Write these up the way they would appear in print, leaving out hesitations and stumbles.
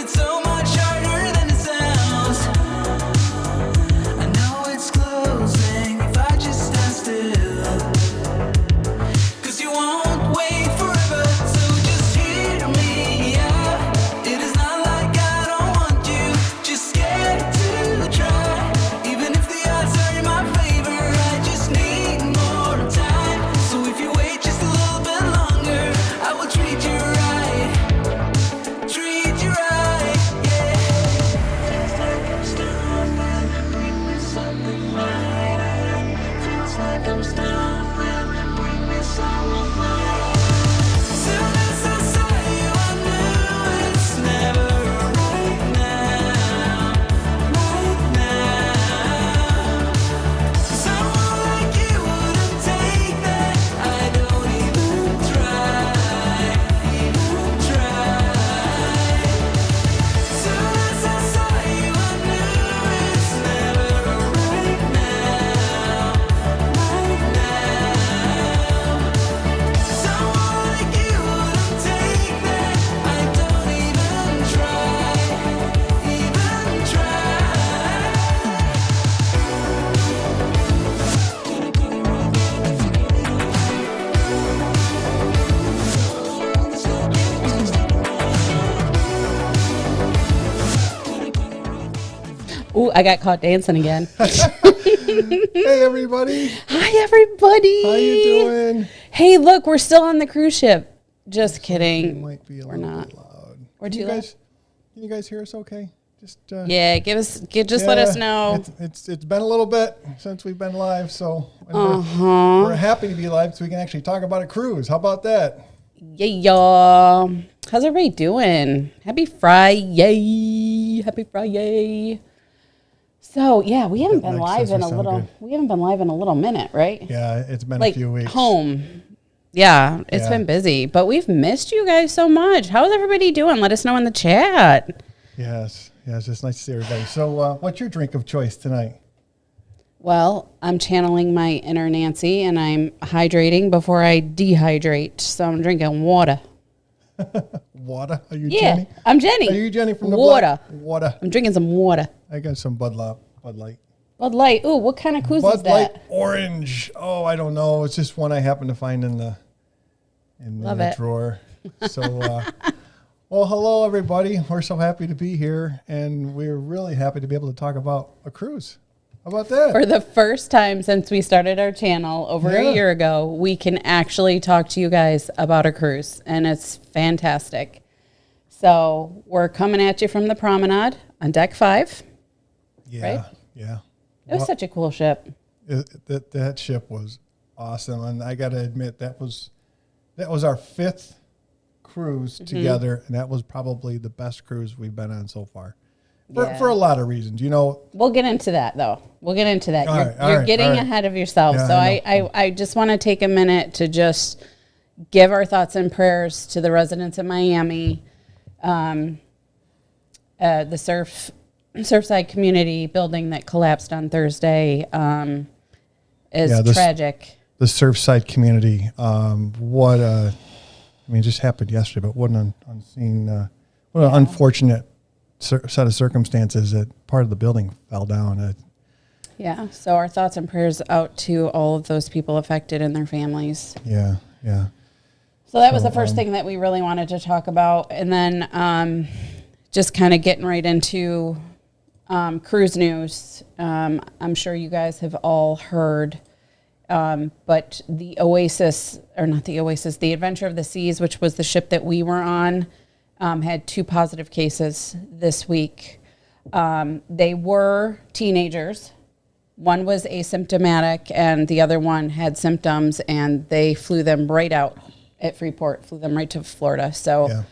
it's so much harder than it sounds. I know it's closing if I just stand still. 'Cause you won't wait forever, so just hear me out. It is not like I don't want you, just scared to try. Even if the odds are in my favor, I just need more time. So if you wait just a little bit longer, I will treat you right. Treat you right, yeah. Feels like I'm stumbling, bring me something light. Feels like I'm stumbling, bring me something light. Soon as I saw you, I knew it's never right now, right now. Someone like you wouldn't take that. I don't even try, even try. Soon as I saw you, I knew it's never right now, right now. Someone like you wouldn't take that. I don't even try, even try. Ooh, I got caught dancing again. Hey, everybody. Hi, everybody. How you doing? Hey, look, we're still on the cruise ship. Just It kidding. might be a We're little not. bit loud. We're Can too you loud? guys, Can you guys hear us okay? Just Yeah, just let us know. It's been a little bit since we've been live, so and Uh-huh. we're happy to be live so we can actually talk about a cruise. How about that? Yeah, y'all. How's everybody doing? Happy Friday. Happy Friday. So, yeah, we haven't been Mike live says we in a sound little good. we haven't been live in a little minute, right? Yeah, it's been Like a few weeks. home. Yeah, it's Yeah. been busy, but we've missed you guys so much. How's everybody doing? Let us know in the chat. Yes, it's nice to see everybody. So, what's your drink of choice tonight? Well, I'm channeling my inner Nancy and I'm hydrating before I dehydrate. So I'm drinking water. Water? Are you Yeah, Jenny? I'm Jenny. Are you Jenny from the water? block? Water. I'm drinking some water. I got some Bud Light. Bud Light. Ooh, what kind of koozie is Bud that? Light Orange. Oh, I don't know. It's just one I happened to find in the Love it. drawer. So, well, hello everybody. We're so happy to be here, and we're really happy to be able to talk about a cruise. How about that? For the first time since we started our channel over Yeah. a year ago, we can actually talk to you guys about a cruise, and it's fantastic. So we're coming at you from the promenade on deck 5. Yeah, right? yeah. It was such a cool ship. That ship was awesome, and I got to admit that was our 5th cruise Mm-hmm. together, and that was probably the best cruise we've been on so far. Yeah. For a lot of reasons, you know. We'll get into that, though. We'll get into that. All You're, right, all you're right, getting all right. ahead of yourself. Yeah, so I I just want to take a minute to just give our thoughts and prayers to the residents of Miami, the Surfside community building that collapsed on Thursday is Yeah, tragic. The Surfside community. It just happened yesterday, but what an unfortunate set of circumstances that part of the building fell down. Yeah. So our thoughts and prayers out to all of those people affected and their families. Yeah. So that was the first thing that we really wanted to talk about. And then just kind of getting right into cruise news. I'm sure you guys have all heard, but the Adventure of the Seas, which was the ship that we were on, had 2 positive cases this week. They were teenagers. One was asymptomatic and the other one had symptoms, and they flew them right out at Freeport, flew them right to Florida. So,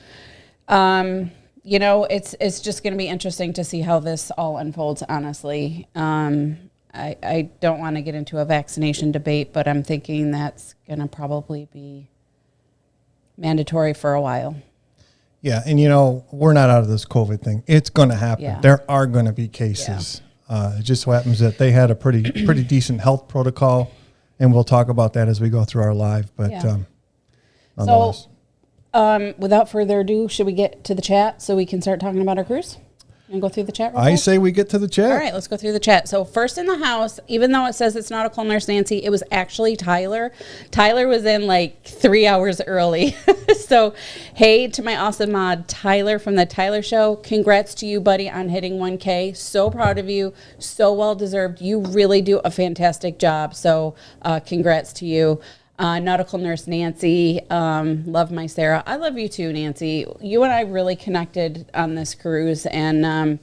it's just going to be interesting to see how this all unfolds, honestly. I don't want to get into a vaccination debate, but I'm thinking that's going to probably be mandatory for a while. Yeah, and we're not out of this COVID thing. It's going to happen. Yeah. There are going to be cases. It just so happens that they had a pretty decent health protocol, and we'll talk about that as we go through our live. But Yeah. nonetheless. Without further ado, should we get to the chat so we can start talking about our cruise? And go through the chat real I quick? say we get to the chat. All right, let's go through the chat. So first in the house, even though it says it's Nautical Nurse Nancy, it was actually Tyler. Tyler was in like 3 hours early. So, hey to my awesome mod, Tyler from the Tyler Show. Congrats to you, buddy, on hitting 1K. So proud of you. So well deserved. You really do a fantastic job. So congrats to you. Nautical Nurse Nancy, love my Sarah. I love you too, Nancy. You and I really connected on this cruise, and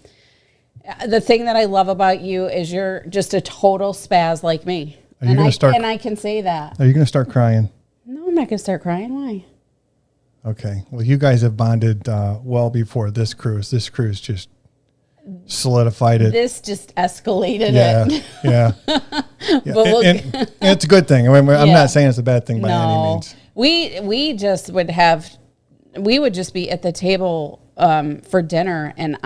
the thing that I love about you is you're just a total spaz like me. And I can say that. Are you going to start crying? No, I'm not going to start crying. Why? Okay. Well, you guys have bonded well before this cruise. This cruise just solidified it. This just escalated it. Yeah. But and it's a good thing. I mean, I'm not saying it's a bad thing by any means. We just would just be at the table for dinner, and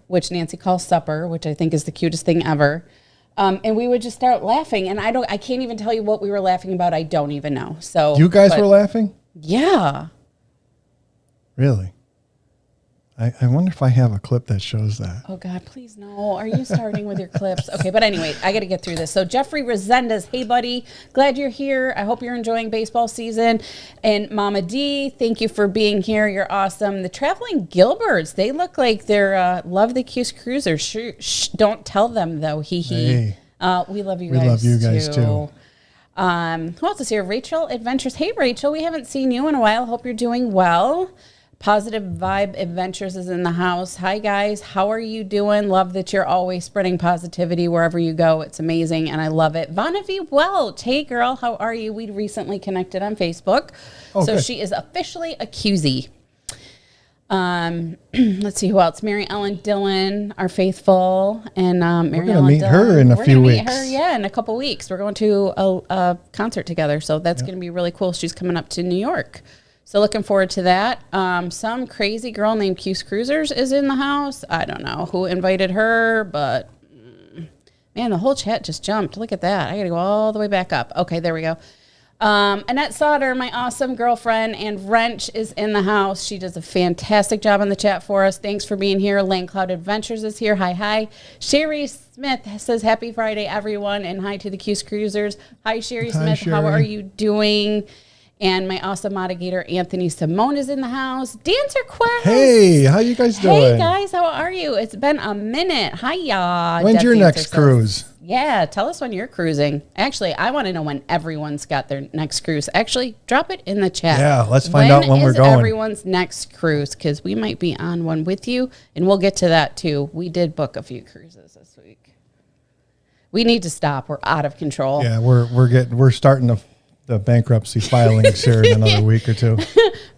which Nancy calls supper, which I think is the cutest thing ever. And we would just start laughing, and I can't even tell you what we were laughing about. I don't even know. So you guys were laughing? Yeah. Really? I wonder if I have a clip that shows that. Oh, God, please no. Are you starting with your clips? Okay, but anyway, I got to get through this. So Jeffrey Resendez, hey, buddy. Glad you're here. I hope you're enjoying baseball season. And Mama D, thank you for being here. You're awesome. The Traveling Gilberts, they look like they're love the Cuse Cruisers. Shh, don't tell them, though. Hee hee. Hey. We love you guys. We love you guys, too. Who else is here? Rachel Adventures. Hey, Rachel, we haven't seen you in a while. Hope you're doing well. Positive Vibe Adventures is in the house. Hi, guys. How are you doing? Love that you're always spreading positivity wherever you go. It's amazing, and I love it. Vonnevi Welch. Hey, girl. How are you? We recently connected on Facebook. So good. She is officially a QZ. Let's see who else. Mary Ellen Dillon, our faithful. And Mary Ellen meet her in a few weeks. We're going to meet her, in a couple weeks. We're going to a concert together, so that's going to be really cool. She's coming up to New York. So looking forward to that. Some crazy girl named Cuse Cruisers is in the house. I don't know who invited her, but man, the whole chat just jumped. Look at that. I got to go all the way back up. Okay, there we go. Annette Sauter, my awesome girlfriend, and Wrench is in the house. She does a fantastic job on the chat for us. Thanks for being here. Lane Cloud Adventures is here. Hi, hi. Sherry Smith says, happy Friday, everyone, and hi to the Cuse Cruisers. Hi, Sherry Smith. Sherry. How are you doing? And my awesome mitigator, Anthony Simone, is in the house. Dancer Quest. Hey, how you guys doing? Hey, guys, how are you? It's been a minute. Hiya. When's your next cruise? Yeah, tell us when you're cruising. Actually, I want to know when everyone's got their next cruise. Actually, drop it in the chat. Yeah, let's find out when we're going. When is everyone's next cruise? Because we might be on one with you, and we'll get to that, too. We did book a few cruises this week. We need to stop. We're out of control. Yeah, we're starting the bankruptcy filings here in another week or two.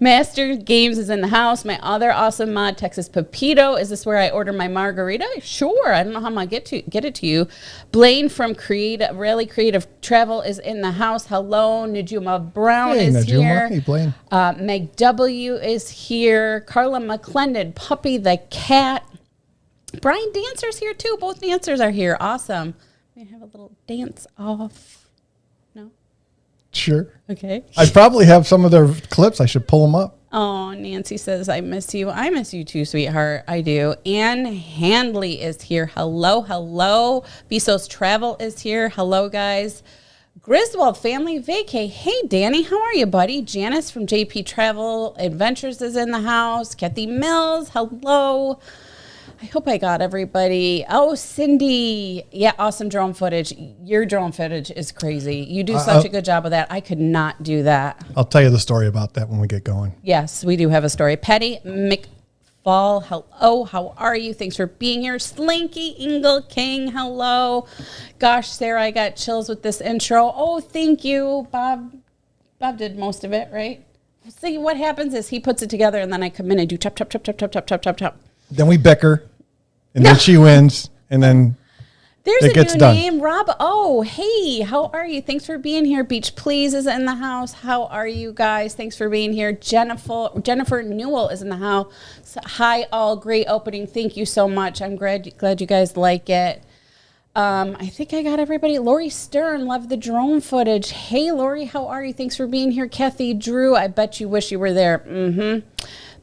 Master Games is in the house. My other awesome mod, Texas Pepito. Is this where I order my margarita? Sure. I don't know how I'm going to get it to you. Blaine from Really Creative Travel is in the house. Hello. Najuma Brown is here. Hey, Blaine. Meg W is here. Carla McClendon, Puppy the Cat. Brian Dancer's here too. Both dancers are here. Awesome. We have a little dance off. Sure. Okay. I probably have some of their clips. I should pull them up. Oh, Nancy says, I miss you. I miss you too, sweetheart. I do. Ann Handley is here. Hello, hello. Bezos Travel is here. Hello, guys. Griswold Family Vacay. Hey, Danny. How are you, buddy? Janice from JP Travel Adventures is in the house. Kathy Mills. Hello. I hope I got everybody. Oh, Cindy. Yeah, awesome drone footage. Your drone footage is crazy. You do such a good job of that. I could not do that. I'll tell you the story about that when we get going. Yes, we do have a story. Patty McFall, hello. How are you? Thanks for being here. Slinky Ingle King, hello. Gosh, Sarah, I got chills with this intro. Oh, thank you. Bob did most of it, right? See, what happens is he puts it together, and then I come in and do chop, chop, chop, chop, chop, chop, chop, chop, chop. Then we bicker. And then she wins, and then there's it gets done. Name, Rob. Oh, hey, how are you? Thanks for being here. Beach Please is in the house. How are you guys? Thanks for being here. Jennifer Newell is in the house. Hi, all. Great opening. Thank you so much. I'm glad you guys like it. I think I got everybody. Lori Stern, love the drone footage. Hey, Lori, how are you? Thanks for being here. Kathy Drew, I bet you wish you were there.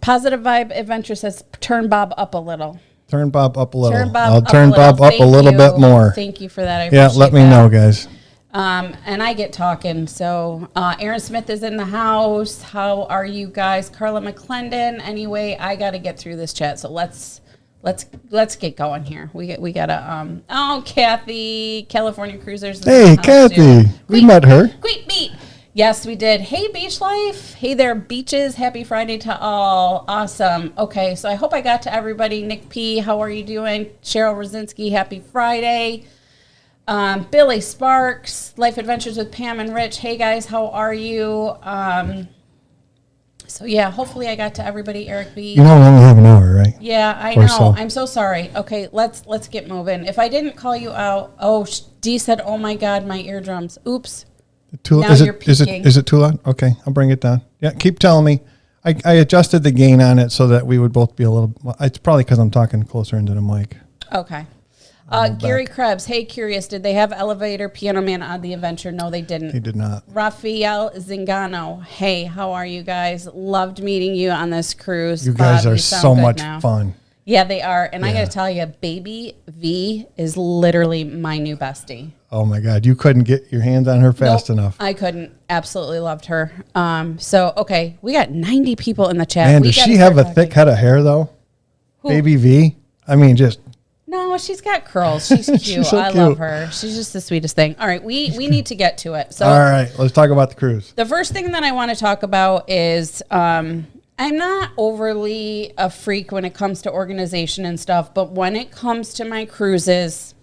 Positive Vibe Adventure says, turn Bob up a little. Turn Bob up a little. Turn Bob I'll up turn a little. Bob up Thank a little you. bit more. Thank you for that. I Yeah, appreciate let me that. know, guys. And I get talking. So Aaron Smith is in the house. How are you guys? Carla McClendon. Anyway, I got to get through this chat. So let's get going here. We gotta Kathy, California Cruisers. Hey, Kathy, we met her. Quick beat. Yes, we did. Hey, Beach Life. Hey there, beaches. Happy Friday to all. Awesome. Okay, so I hope I got to everybody. Nick P, how are you doing? Cheryl Rosinski, happy Friday. Billy Sparks, Life Adventures with Pam and Rich. Hey guys, how are you? So yeah, hopefully I got to everybody. Eric B. You know we only have an hour, right? Yeah, I Or know. so. I'm so sorry. Okay, let's get moving. If I didn't call you out, Dee said, "Oh my God, my eardrums." Oops. Now Is you're peeking. it too loud? Okay, I'll bring it down. Yeah, keep telling me. I adjusted the gain on it so that we would both be a little. Well, it's probably because I'm talking closer into the mic. Okay. Gary Krebs, hey, curious, did they have elevator piano man on the adventure? No, they didn't. They did not. Rafael Zingano, hey, how are you guys? Loved meeting you on this cruise. You guys Bob, are you sound so good much now. fun. Yeah, they are. And I Yeah. got to tell you, Baby V is literally my new bestie. Oh my God, you couldn't get your hands on her fast Nope, enough. I couldn't. Absolutely loved her. So, okay, we got 90 people in the chat. Man, We does gotta she have a start thick talking. head of hair though? Who? Baby V. I mean, just No, she's got curls. She's cute. She's so I cute. love her. She's just the sweetest thing. All right, we need to get to it. So all right. Let's talk about the cruise. the first thing that I want to talk about is I'm not overly a freak when it comes to organization and stuff, but when it comes to my cruises,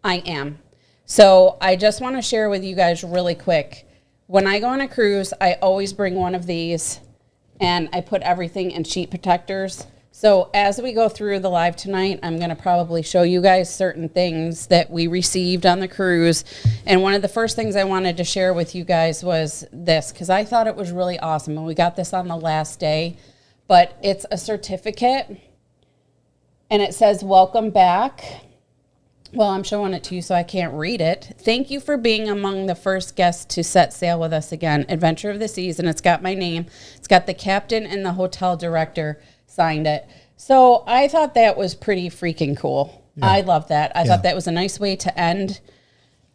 I am. So I just want to share with you guys really quick. When I go on a cruise, I always bring one of these and I put everything in sheet protectors. So as we go through the live tonight, I'm going to probably show you guys certain things that we received on the cruise. And one of the first things I wanted to share with you guys was this, because I thought it was really awesome. And we got this on the last day, but it's a certificate and it says, welcome back. Well, I'm showing it to you so I can't read it. Thank you for being among the first guests to set sail with us again. Adventure of the Seas, and it's got my name. It's got the captain and the hotel director signed it. So I thought that was pretty freaking cool. Yeah. I love that. I thought that was a nice way to end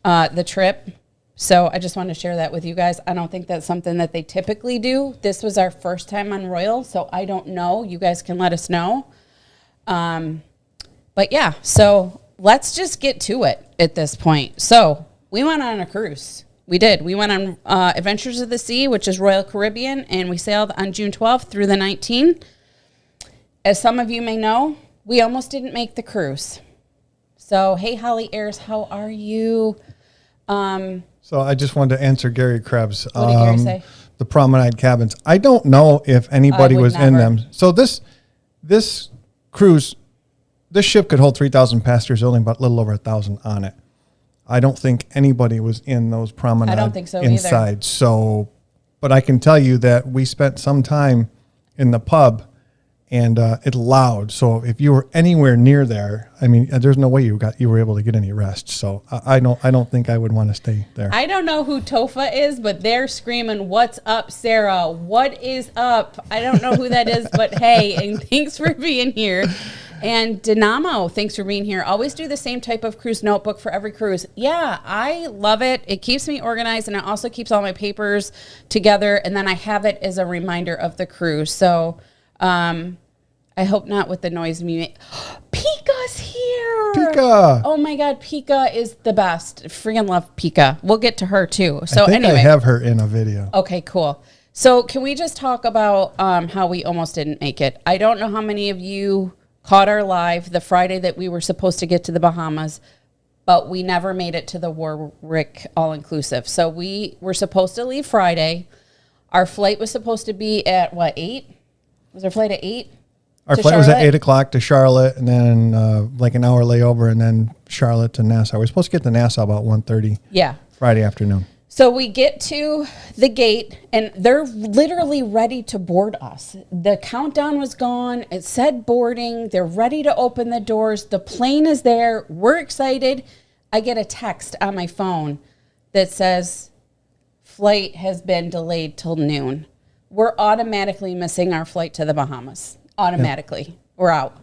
the trip. So I just wanted to share that with you guys. I don't think that's something that they typically do. This was our first time on Royal, so I don't know. You guys can let us know. But yeah, so let's just get to it at this point. So we went on a cruise. We did. We went on Adventures of the Sea, which is Royal Caribbean, and we sailed on June 12th through the 19th. As some of you may know, we almost didn't make the cruise. So, hey, Holly Ayers, how are you? So I just wanted to answer Gary Krebs. What did Gary say? The Promenade Cabins. I don't know if anybody I would was in never. them. So this cruise, this ship could hold 3,000 passengers, only about a little over 1,000 on it. I don't think anybody was in those promenade I don't think so either. inside. So, but I can tell you that we spent some time in the pub, and it's loud. So if you were anywhere near there, I mean, there's no way you were able to get any rest. So I don't think I would want to stay there. I don't know who Tofa is, but they're screaming, "What's up, Sarah? What is up?" I don't know who that is, but hey, and thanks for being here. And Dynamo, thanks for being here. Always do the same type of cruise notebook for every cruise. Yeah, I love it. It keeps me organized, and it also keeps all my papers together, and then I have it as a reminder of the cruise. So I hope not with the noise me make. Pika's here. Pika. Oh my God, Pika is the best. Freaking love Pika. We'll get to her too. So I think anyway, I have her in a video. okay, cool. So can we just talk about how we almost didn't make it? I don't know how many of you caught our live the Friday that we were supposed to get to the Bahamas, but we never made it to the Warwick all-inclusive. So we were supposed to leave Friday. Our flight was supposed to be at, 8? Was our flight at 8? Our to flight was at Charlotte? 8 o'clock to Charlotte, and then like an hour layover, and then Charlotte to Nassau. We were supposed to get to Nassau about 1:30 Yeah. Friday afternoon. So we get to the gate, and they're literally ready to board us. The countdown was gone. It said boarding. They're ready to open the doors. The plane is there. We're excited. I get a text on my phone that says, flight has been delayed till noon. We're automatically missing our flight to the Bahamas. Automatically. Yeah. We're out.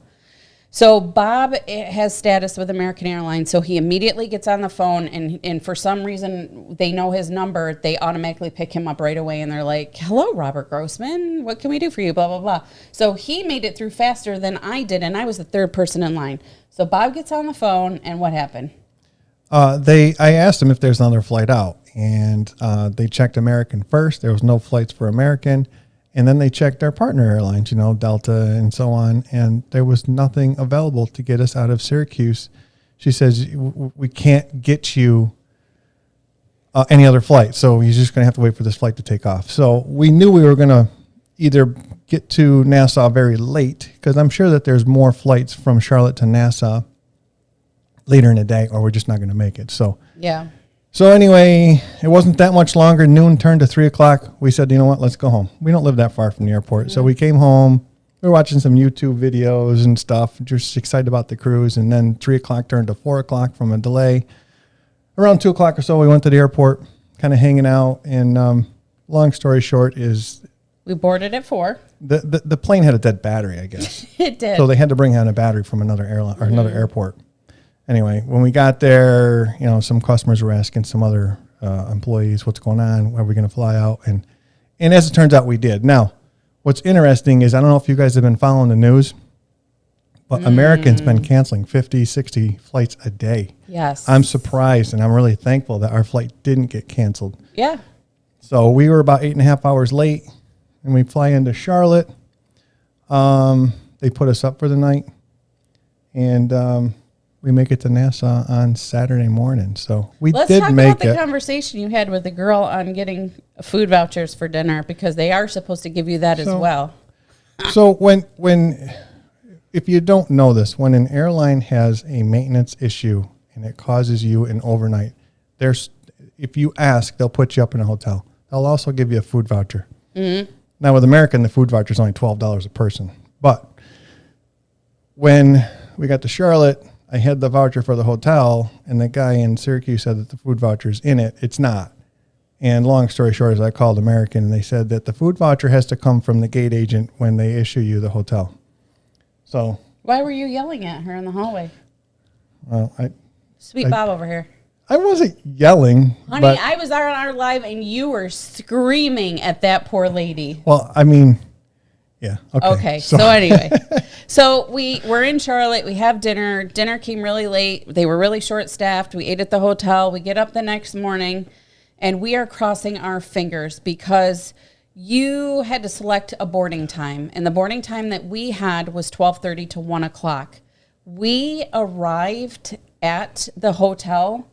So Bob has status with American Airlines, so he immediately gets on the phone, and for some reason, they know his number. They automatically pick him up right away, and they're like, hello, Robert Grossman. What can we do for you? Blah, blah, blah. So he made it through faster than I did, and I was the third person in line. So Bob gets on the phone, and what happened? I asked them if there's another flight out, and they checked American first. There was no flights for American. And then they checked our partner airlines, Delta and so on, and there was nothing available to get us out of Syracuse. She says, we can't get you any other flight, so you're just going to have to wait for this flight to take off. So we knew we were going to either get to Nassau very late, because I'm sure that there's more flights from Charlotte to Nassau later in the day, or we're just not going to make it. So yeah. So anyway, it wasn't that much longer. Noon turned to 3 o'clock. We said, you know what, let's go home. We don't live that far from the airport. Mm-hmm. So we came home. We were watching some YouTube videos and stuff, just excited about the cruise. And then 3 o'clock turned to 4 o'clock from a delay. Around 2 o'clock or so, we went to the airport, kind of hanging out. And long story short is... we boarded at 4. The plane had a dead battery, I guess. It did. So they had to bring on a battery from another airline or another airport. Anyway, when we got there, some customers were asking some other employees, what's going on? Are we going to fly out? And as it turns out, we did. Now, what's interesting is, I don't know if you guys have been following the news, but American's been canceling 50, 60 flights a day. Yes. I'm surprised, and I'm really thankful that our flight didn't get canceled. Yeah. So we were about 8.5 hours late, and we fly into Charlotte. They put us up for the night, and... we make it to Nassau on Saturday morning, so Let's talk about the conversation you had with the girl on getting food vouchers for dinner, because they are supposed to give you that as well. So if you don't know this, when an airline has a maintenance issue and it causes you an overnight, if you ask, they'll put you up in a hotel. They'll also give you a food voucher. Mm-hmm. Now with American, the food voucher is only $12 a person, but when we got to Charlotte, I had the voucher for the hotel, and the guy in Syracuse said that the food voucher's in it. It's not. And long story short is I called American, and they said that the food voucher has to come from the gate agent when they issue you the hotel. So why were you yelling at her in the hallway? Well, Sweet Bob over here. I wasn't yelling. Honey, I was on our live, and you were screaming at that poor lady. Well, I mean... yeah. Okay. So anyway, so we're in Charlotte. We have dinner. Dinner came really late. They were really short staffed. We ate at the hotel. We get up the next morning, and we are crossing our fingers because you had to select a boarding time, and the boarding time that we had was 12:30 to 1 o'clock. We arrived at the hotel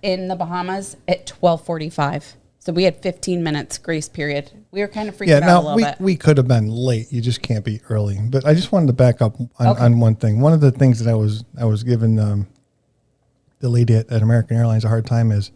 in the Bahamas at 12:45. So we had 15 minutes grace period. We were kind of freaking out a little bit. We could have been late. You just can't be early. But I just wanted to back up on one thing. One of the things that I was giving the lady at American Airlines a hard time is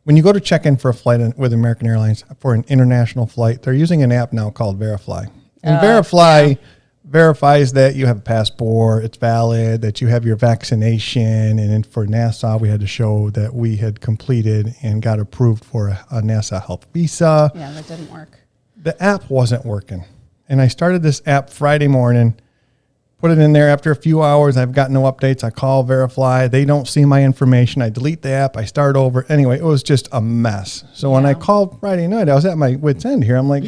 when you go to check in for a flight with American Airlines for an international flight, they're using an app now called Verifly. And Verifly verifies that you have a passport, it's valid, that you have your vaccination. And then for Nassau, we had to show that we had completed and got approved for a Nassau Health Visa. Yeah, that didn't work. The app wasn't working. And I started this app Friday morning, put it in there. After a few hours, I've got no updates. I call Verify. They don't see my information. I delete the app. I start over. Anyway, it was just a mess. So when I called Friday night, I was at my wit's end here. I'm like...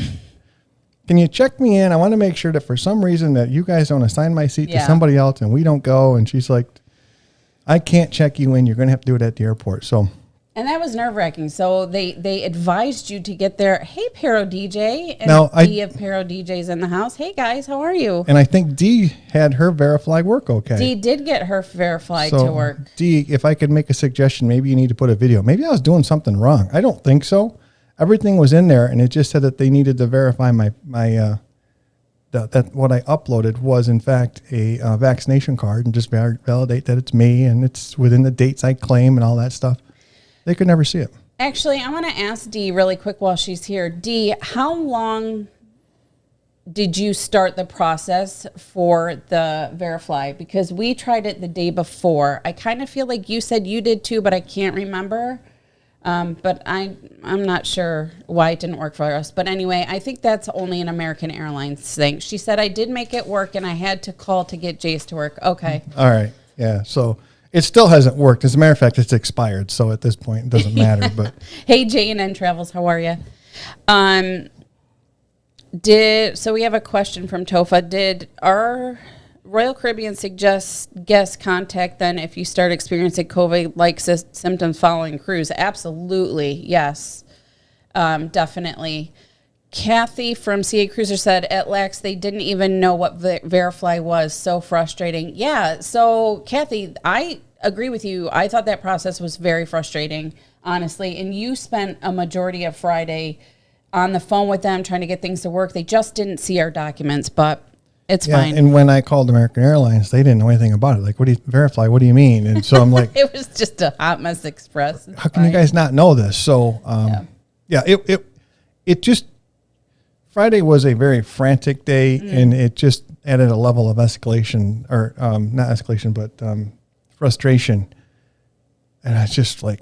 can you check me in? I want to make sure that for some reason that you guys don't assign my seat to somebody else and we don't go. And she's like, I can't check you in. You're going to have to do it at the airport. So, and that was nerve wracking. So they advised you to get there. Hey, Paro DJ. And now, Dee of Paro DJs in the house. Hey guys, how are you? And I think Dee had her Verify work okay. Dee did get her Verify to work. Dee, if I could make a suggestion, maybe you need to put a video. Maybe I was doing something wrong. I don't think so. Everything was in there, and it just said that they needed to verify that what I uploaded was in fact a vaccination card, and just validate that it's me and it's within the dates I claim and all that stuff. They could never see it. Actually, I want to ask Dee really quick while she's here. Dee, how long did you start the process for the Verifly? Because we tried it the day before. I kind of feel like you said you did too, but I can't remember. But I'm not sure why it didn't work for us. But anyway, I think that's only an American Airlines thing. She said I did make it work, and I had to call to get Jace to work. Okay. All right. Yeah. So it still hasn't worked. As a matter of fact, it's expired. So at this point, it doesn't matter. But hey, J&N Travels, how are you? So we have a question from Tofa. Did our Royal Caribbean suggest guests contact then if you start experiencing COVID-like symptoms following cruise? Absolutely, yes, definitely. Kathy from CA Cruiser said at Lax they didn't even know what Verifly was. So frustrating. Yeah, so Kathy, I agree with you. I thought that process was very frustrating, honestly. And you spent a majority of Friday on the phone with them trying to get things to work. They just didn't see our documents, but it's fine. And when I called American Airlines, they didn't know anything about it. Like, what do you Verifly? What do you mean? And so I'm like, it was just a hot mess express. How can you guys not know this? So, it just, Friday was a very frantic day, and it just added a level of escalation, or not escalation, but frustration. And I was just like,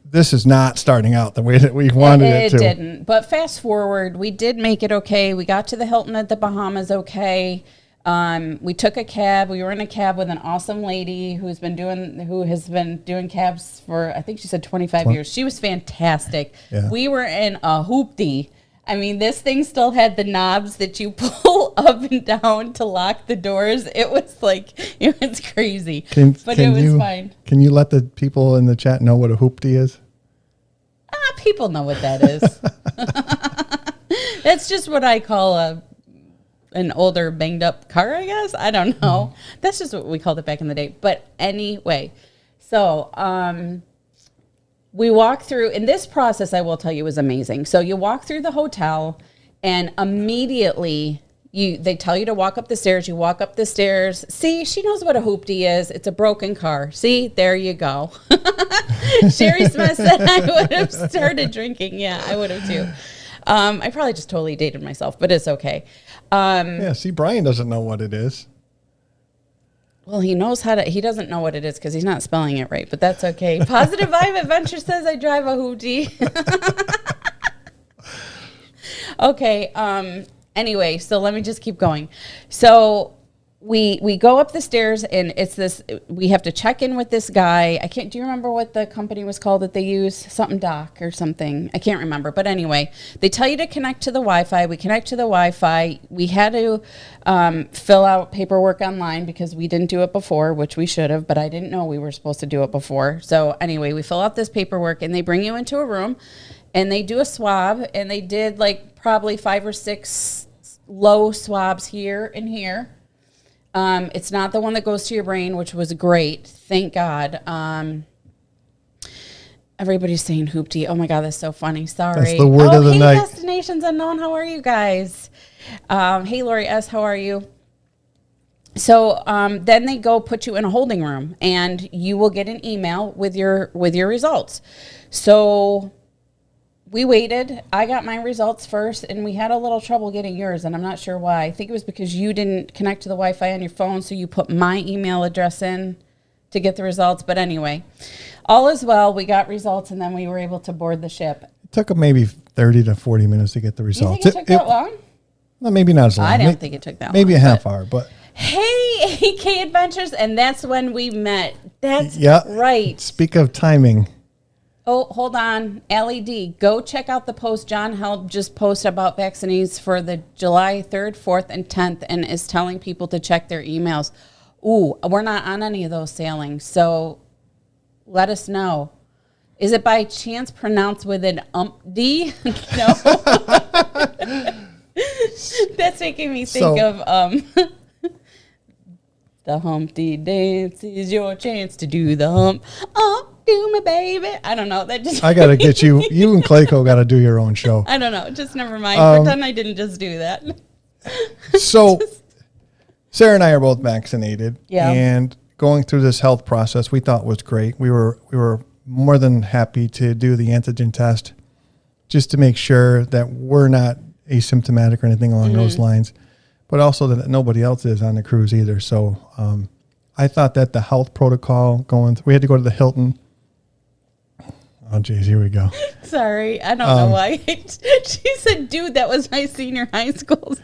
this is not starting out the way that we wanted it to. It didn't. But fast forward, we did make it okay. We got to the Hilton at the Bahamas okay. We took a cab. We were in a cab with an awesome lady who has been doing cabs for, I think she said 25 years. She was fantastic. Yeah. We were in a hoopty. I mean, this thing still had the knobs that you pull up and down to lock the doors. It was crazy. But it was fine. Can you let the people in the chat know what a hoopty is? People know what that is. That's just what I call an older banged up car, I guess. I don't know. That's just what we called it back in the day. But anyway, so we walk through, and this process, I will tell you, is amazing. So you walk through the hotel, and immediately they tell you to walk up the stairs. You walk up the stairs. See, she knows what a hoopty is. It's a broken car. See, there you go. Sherry Smith said I would have started drinking. Yeah, I would have too. I probably just totally dated myself, but it's okay. See, Brian doesn't know what it is. Well, he knows he doesn't know what it is because he's not spelling it right, but that's okay. Positive Vibe Adventure says I drive a hoopty. Okay. Anyway, so let me just keep going. So we go up the stairs, and it's this, we have to check in with this guy. Do you remember what the company was called that they use? Something Doc or something. I can't remember. But anyway, they tell you to connect to the Wi-Fi. We connect to the Wi-Fi. We had to fill out paperwork online because we didn't do it before, which we should have, but I didn't know we were supposed to do it before. So anyway, we fill out this paperwork, and they bring you into a room, and they do a swab, and they did probably 5 or 6 low swabs here and here. It's not the one that goes to your brain, which was great. Thank God. Everybody's saying hoopty. Oh my God, that's so funny. Sorry. That's the word of the night. Destinations Unknown. How are you guys? Hey, Lori S. How are you? So then they go put you in a holding room, and you will get an email with your results. So we waited. I got my results first, and we had a little trouble getting yours, and I'm not sure why. I think it was because you didn't connect to the Wi-Fi on your phone, so you put my email address in to get the results. But anyway, all is well. We got results, and then we were able to board the ship. It took maybe 30 to 40 minutes to get the results. You think it took that long? Well, maybe not as long. I don't think it took that long. Maybe a half hour, but... Hey, AK Adventures, and that's when we met. That's right. Speak of timing. Oh, hold on. LED, go check out the post John Help just posted about vaccines for the July 3rd, 4th, and 10th, and is telling people to check their emails. Ooh, we're not on any of those sailings, so let us know. Is it by chance pronounced with an D? No. That's making me think of the Humpty Dance is your chance to do the hump. Do me, baby. I don't know. I got to get you. You and Clayco got to do your own show. I don't know. Just never mind. Pretend I didn't just do that. So, Sarah and I are both vaccinated. Yeah. And going through this health process, we thought was great. We were more than happy to do the antigen test just to make sure that we're not asymptomatic or anything along those lines, but also that nobody else is on the cruise either. So I thought that the health protocol we had to go to the Hilton. Oh, geez, here we go. Sorry, I don't know why. She said, dude, that was my senior high school.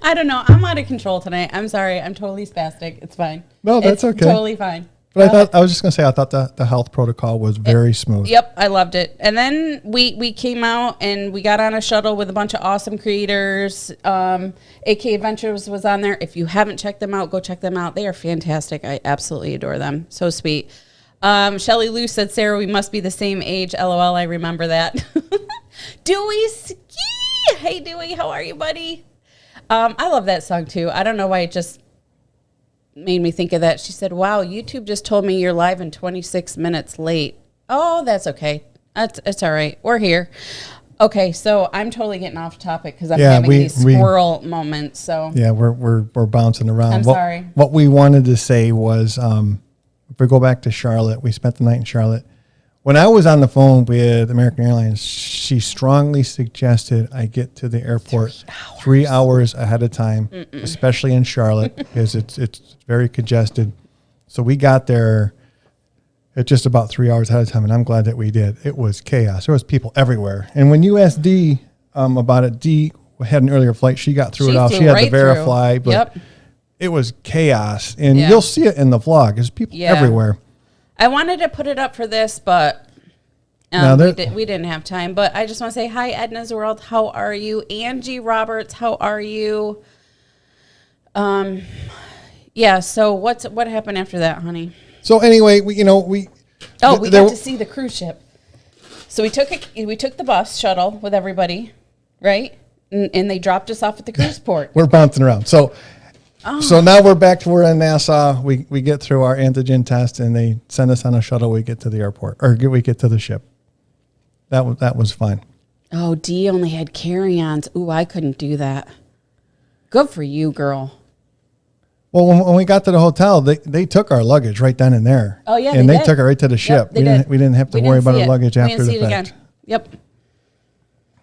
I don't know. I'm out of control tonight. I'm sorry. I'm totally spastic. It's fine. No, that's okay. Totally fine. But I was just going to say, I thought the health protocol was very smooth. Yep, I loved it. And then we came out and we got on a shuttle with a bunch of awesome creators. AK Adventures was on there. If you haven't checked them out, go check them out. They are fantastic. I absolutely adore them. So sweet. Shelly Lou said, Sarah, we must be the same age. LOL, I remember that. Dewey Ski. Hey, Dewey, how are you, buddy? I love that song, too. I don't know why it just made me think of that. She said, wow, YouTube just told me you're live and 26 minutes late. Oh, that's okay. It's all right. We're here. Okay, so I'm totally getting off topic because I'm having these squirrel moments. So yeah, we're bouncing around. I'm sorry. What we wanted to say was, if we go back to Charlotte, we spent the night in Charlotte. When I was on the phone with American Airlines, she strongly suggested I get to the airport 3 hours ahead of time, especially in Charlotte, because it's very congested. So we got there at just about 3 hours ahead of time, and I'm glad that we did. It was chaos. There was people everywhere. And when you asked Dee about it, Dee had an earlier flight. She got through it all. She had the Verifly, but it was chaos. And you'll see it in the vlog. There's people everywhere. I wanted to put it up for this, but we didn't have time. But I just want to say hi, Edna's World. How are you? Angie Roberts, how are you? Yeah. So what happened after that, honey? So anyway, we got to see the cruise ship. So we took the bus shuttle with everybody, right? And they dropped us off at the cruise port. We're bouncing around. So now we're back to we're in Nassau. We get through our antigen test, and they send us on a shuttle. We get to the airport, or we get to the ship. That was fun. Oh, Dee only had carry-ons. Ooh, I couldn't do that. Good for you, girl. Well, when we got to the hotel, they took our luggage right then and there. Oh yeah, and they took it right to the ship. Yep, we didn't have to worry about our luggage after the fact. Yep.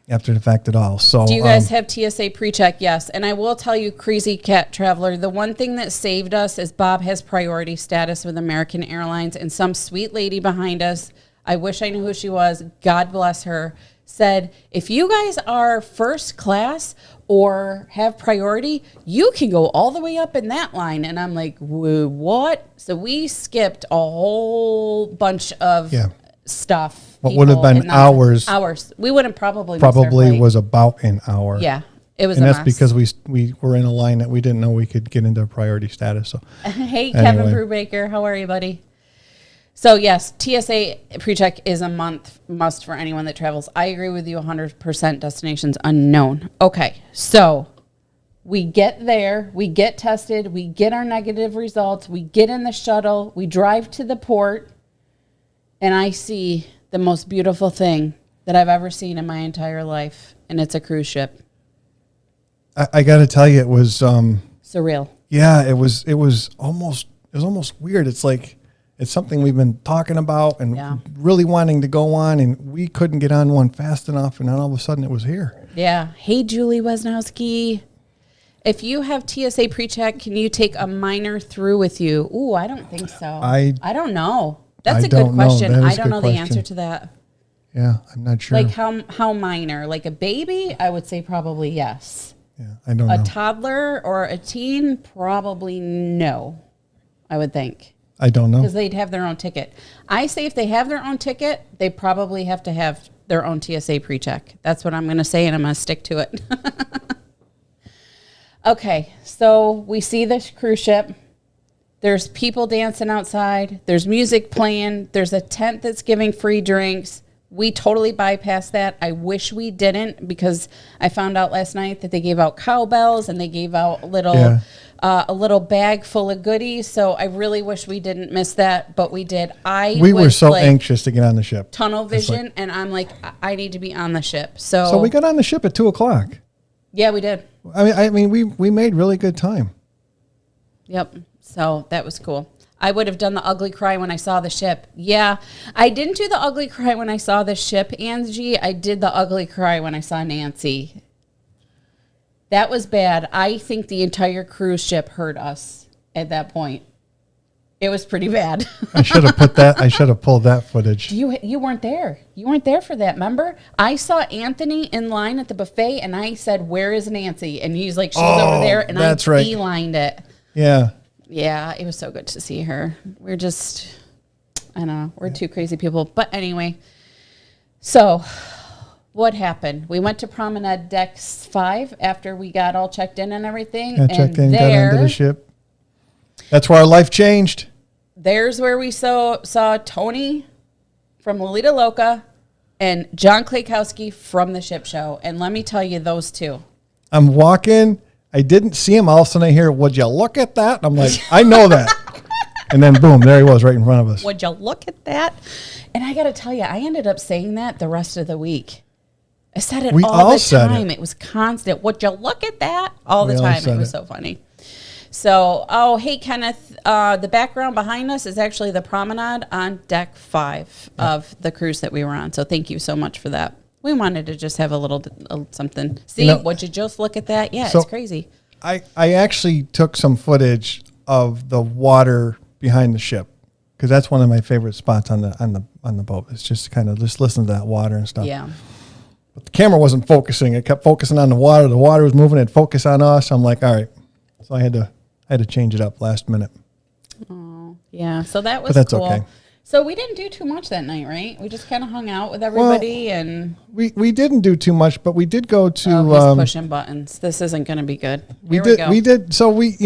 After the fact at all. So do you guys have TSA pre-check? Yes. And I will tell you, Crazy Cat Traveler, the one thing that saved us is Bob has priority status with American Airlines, and some sweet lady behind us, I wish I knew who she was, God bless her, said, if you guys are first class or have priority, you can go all the way up in that line. And I'm like, what? So we skipped a whole bunch of stuff. What would have been hours. We wouldn't probably was about an hour. Yeah. It was and that's because we were in a line that we didn't know we could get into priority status. So hey, Kevin Brubaker, how are you, buddy? So yes, TSA PreCheck is a must for anyone that travels. I agree with you 100%. Destinations unknown. Okay, so we get there, we get tested, we get our negative results, we get in the shuttle, we drive to the port, and I see the most beautiful thing that I've ever seen in my entire life, and it's a cruise ship. I got to tell you, it was surreal. Yeah, it was almost weird. It's like it's something we've been talking about and really wanting to go on, and we couldn't get on one fast enough, and then all of a sudden it was here. Yeah. Hey, Julie Wesnowski. If you have TSA PreCheck, can you take a minor through with you? Ooh, I don't think so. I don't know. That's a good question. I don't know the answer to that. Yeah, I'm not sure. Like how minor? Like a baby? I would say probably yes. Yeah, I don't know. A toddler or a teen? Probably no, I would think. I don't know. Because they'd have their own ticket. I say if they have their own ticket, they probably have to have their own TSA PreCheck. That's what I'm going to say, and I'm going to stick to it. Okay, so we see the cruise ship. There's people dancing outside. There's music playing. There's a tent that's giving free drinks. We totally bypassed that. I wish we didn't, because I found out last night that they gave out cowbells and they gave out a little bag full of goodies. So I really wish we didn't miss that, but we did. We were so anxious to get on the ship. Tunnel vision, and I'm like, I need to be on the ship. So we got on the ship at 2:00. Yeah, we did. I mean, we made really good time. Yep. So that was cool. I would have done the ugly cry when I saw the ship. Yeah, I didn't do the ugly cry when I saw the ship, Angie. I did the ugly cry when I saw Nancy. That was bad. I think the entire cruise ship heard us at that point. It was pretty bad. I should have pulled that footage. You weren't there. You weren't there for that, remember? I saw Anthony in line at the buffet, and I said, "Where is Nancy?" And he's like, "She's over there," and that's I right. beelined it. Yeah. Yeah, it was so good to see her. We're just, I don't know, we're two crazy people. But anyway, so what happened? We went to Promenade Decks 5 after we got all checked in and everything. I checked in, got there, onto the ship. That's where our life changed. There's where we saw Tony from Lolita Loca and John Klakowski from the Ship Show. And let me tell you, those two. I'm walking. I didn't see him. All of a sudden I hear, "Would you look at that?" And I'm like, I know that. And then boom, there he was right in front of us. Would you look at that? And I got to tell you, I ended up saying that the rest of the week. I said it all the time. It was constant. Would you look at that? All the time. It was so funny. So, oh, hey, Kenneth, the background behind us is actually the promenade on deck 5 of the cruise that we were on. So thank you so much for that. We wanted to just have a little something. See, would you just look at that? Yeah, it's crazy. I actually took some footage of the water behind the ship because that's one of my favorite spots on the boat. It's just kind of just listen to that water and stuff. Yeah. But the camera wasn't focusing. It kept focusing on the water. The water was moving. It focused on us. I'm like, all right. So I had to change it up last minute. Oh, yeah. So that was but that's cool. Okay. So we didn't do too much that night, right? We just kind of hung out with everybody, and we didn't do too much, but we did go to. He's pushing buttons. This isn't going to be good. We did. So we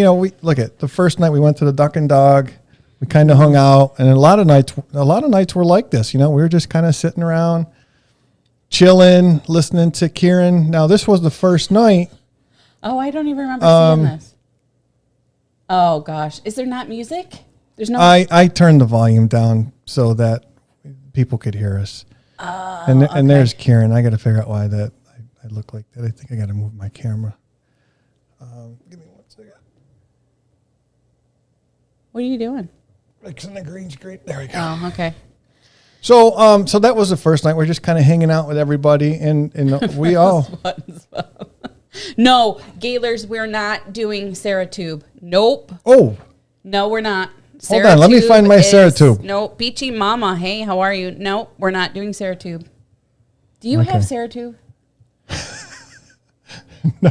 look at the first night we went to the Duck and Dog. We kind of hung out, and a lot of nights were like this. We were just kind of sitting around, chilling, listening to Kieran. Now this was the first night. Oh, I don't even remember seeing this. Oh gosh, is there not music? There's no. I turned the volume down so that people could hear us. Oh, and there's Kieran. I got to figure out why that I look like that. I think I got to move my camera. Give me 1 second. What are you doing? Fixing the green screen. There we go. Oh, okay. So so that was the first night. We're just kind of hanging out with everybody, and we all. No, Gaylors, we're not doing Seratube. Nope. Oh. No, we're not. Hold on, let me find my Seratube. No, Beachy Mama. Hey, how are you? Nope, we're not doing Seratube. Do you have Seratube? No.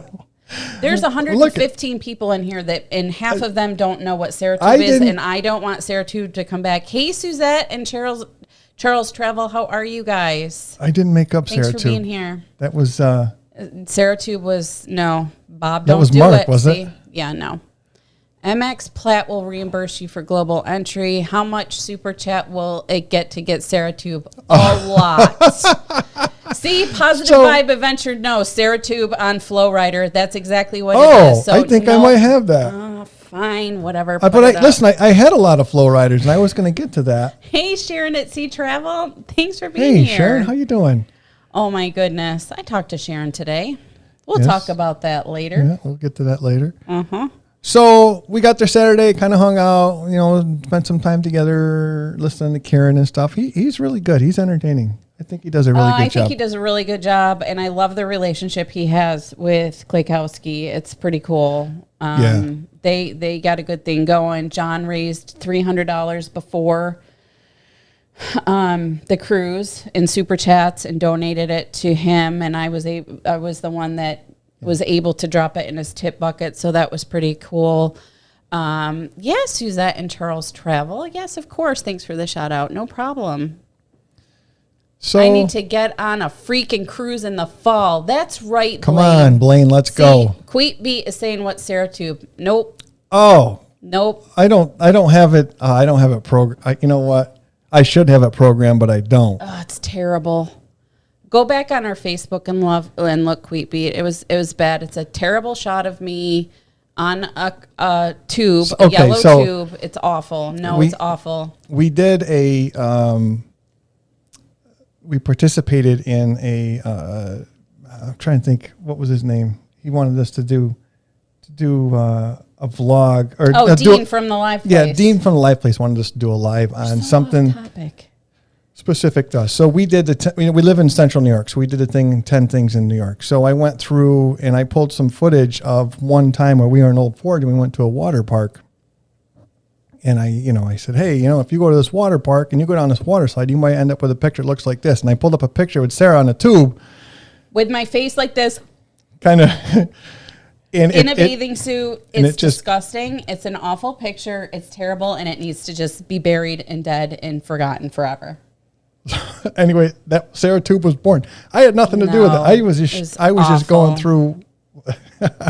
There's 115 people in here and half of them don't know what Seratube is, and I don't want Seratube to come back. Hey, Suzette and Charles Travel, how are you guys? I didn't make up Thanks Seratube. Thanks for being here. That was Seratube was Bob. That don't was do Mark, it. was See? it? Yeah, no. MX Platt will reimburse you for global entry. How much super chat will it get to get Seratube? A lot. See, positive vibe adventure. No, Seratube on Flow Rider. That's exactly what it is. So I think I might have that. Fine, whatever. But listen, I had a lot of Flow Riders, and I was going to get to that. Hey, Sharon at Sea Travel. Thanks for being here. Hey, Sharon, how you doing? Oh my goodness, I talked to Sharon today. We'll talk about that later. Yeah, we'll get to that later. Uh-huh. So we got there Saturday, kind of hung out, spent some time together listening to Kieran and stuff. He's really good. He's entertaining. I think he does a really good job. I think he does a really good job, and I love the relationship he has with Klakowski. It's pretty cool. They got a good thing going. John raised $300 before the cruise in super chats and donated it to him, and I was the one that was able to drop it in his tip bucket, so that was pretty cool. Yes, Suzette and Charles Travel. Yes, of course. Thanks for the shout out. No problem. So I need to get on a freaking cruise in the fall. That's right, Come on, Blaine. Let's go. Queet Beat is saying what Seratube? Nope. Oh. Nope. I don't have it. I don't have it programmed. You know what? I should have it programmed, but I don't. Oh, it's terrible. Go back on our Facebook and look Queet Beat. It was bad. It's a terrible shot of me on a tube, a yellow tube. It's awful. No, it's awful. We did we participated in I'm trying to think, what was his name? He wanted us to do a vlog or Dean from the live place. Yeah, Dean from the live place wanted us to do a live on something topic. Specific to us. So we did we live in central New York, so we did a thing, 10 things in New York. So I went through and I pulled some footage of one time where we were in Old Fort and we went to a water park. And I said, hey, if you go to this water park and you go down this water slide, you might end up with a picture that looks like this. And I pulled up a picture with Sarah on a tube. With my face like this. Kind of. In a bathing suit. It's disgusting. It's an awful picture. It's terrible. And it needs to just be buried and dead and forgotten forever. Anyway, that Sarah tube was born. I had nothing to do with it. I was just going through.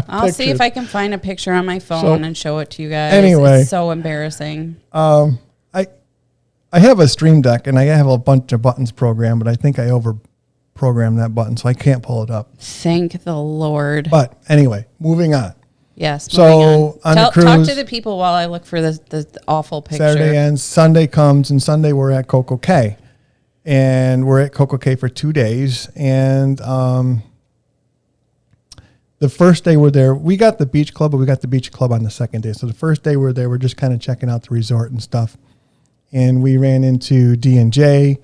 I'll see if I can find a picture on my phone and show it to you guys. Anyway, it's so embarrassing. I have a Stream Deck and I have a bunch of buttons programmed, but I think I over-programmed that button, so I can't pull it up. Thank the Lord. But anyway, moving on. Yes. So on the cruise, talk to the people while I look for the awful picture. Saturday ends, Sunday comes, and Sunday we're at Coco Cay, and we're at Coco Cay for 2 days, and the first day we're there, we got the beach club, but we got the beach club on the second day. So the first day we're there, we're just kind of checking out the resort and stuff. And we ran into D&J.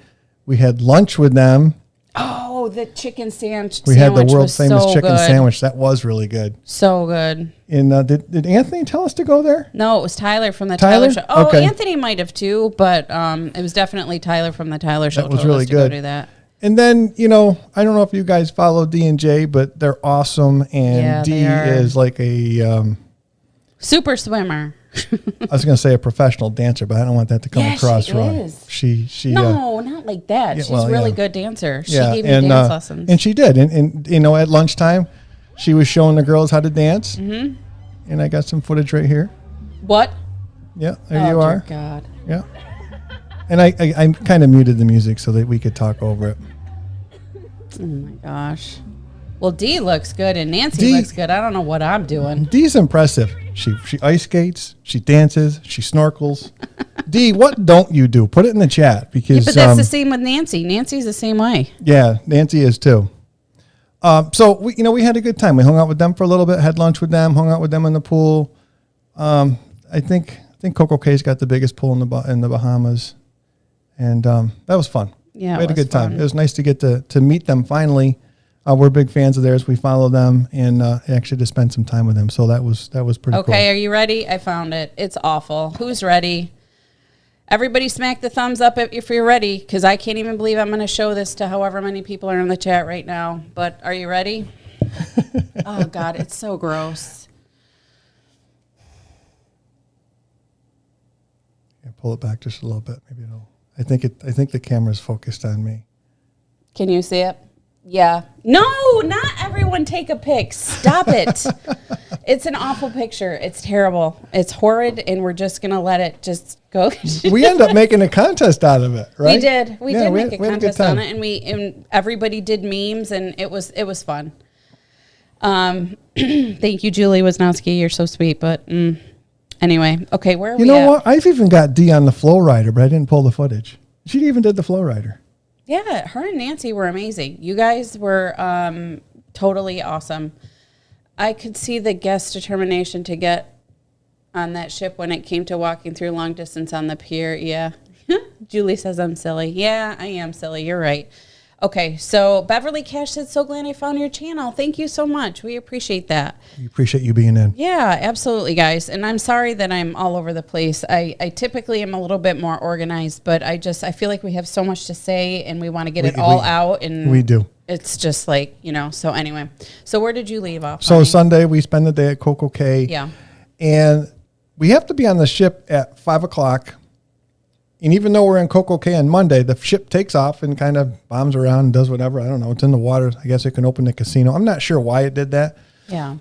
We had lunch with them. Oh, the chicken sandwich. We had the world famous chicken sandwich. That was really good. So good. And did Anthony tell us to go there? No, it was Tyler from the Tyler Show. Oh, okay. Anthony might have too, but it was definitely Tyler from the Tyler Show. That was really good. Go do that. And then, I don't know if you guys follow D&J, but they're awesome. And D is like a... super swimmer. I was going to say a professional dancer, but I don't want that to come across wrong. She No, not like that. She's a really good dancer. She gave me dance lessons. And she did. And at lunchtime, she was showing the girls how to dance. Mm-hmm. And I got some footage right here. What? Yeah, there you are. Oh, God. Yeah. And I kind of muted the music so that we could talk over it. Oh, my gosh. Well, Dee looks good and Nancy looks good. I don't know what I'm doing. Dee's impressive. She ice skates. She dances. She snorkels. Dee, what don't you do? Put it in the chat because. But that's the same with Nancy. Nancy's the same way. Yeah, Nancy is too. So we had a good time. We hung out with them for a little bit. Had lunch with them. Hung out with them in the pool. I think Coco Cay's got the biggest pool in the Bahamas, and that was fun. Yeah, we had a good time. It was nice to get to meet them finally. We're big fans of theirs. We follow them and actually to spend some time with them. So that was pretty cool. Okay, are you ready? I found it. It's awful. Who's ready? Everybody smack the thumbs up if you're ready, because I can't even believe I'm going to show this to however many people are in the chat right now. But are you ready? Oh, God, it's so gross. Yeah, pull it back just a little bit. Maybe it'll. I think the camera's focused on me. Can you see it? Yeah. No, not everyone take a pic. Stop it. It's an awful picture. It's terrible. It's horrid, and we're just going to let it just go. We end up making a contest out of it, right? We did. We did make a contest on it, and everybody did memes, and it was fun. Thank you, Julie Wisnowski. You're so sweet, but anyway. Okay, where are we at? You know what? I've even got Dee on the flow rider, but I didn't pull the footage. She even did the flow rider. Yeah, her and Nancy were amazing. You guys were totally awesome. I could see the guest determination to get on that ship when it came to walking through long distance on the pier. Yeah. Julie says I'm silly. Yeah, I am silly. You're right. Okay, so Beverly Cash said, so glad I found your channel. Thank you so much. We appreciate that. We appreciate you being in. Yeah, absolutely, guys. And I'm sorry that I'm all over the place. I typically am a little bit more organized, but I feel like we have so much to say and we want to get it all out. And we do. It's just like, so anyway. So where did you leave off? So Sunday, we spend the day at Coco Cay. Yeah. And we have to be on the ship at 5 o'clock. And even though we're in Coco Cay on Monday, the ship takes off and kind of bombs around and does whatever. I don't know. It's in the water. I guess it can open the casino. I'm not sure why it did that. Yeah.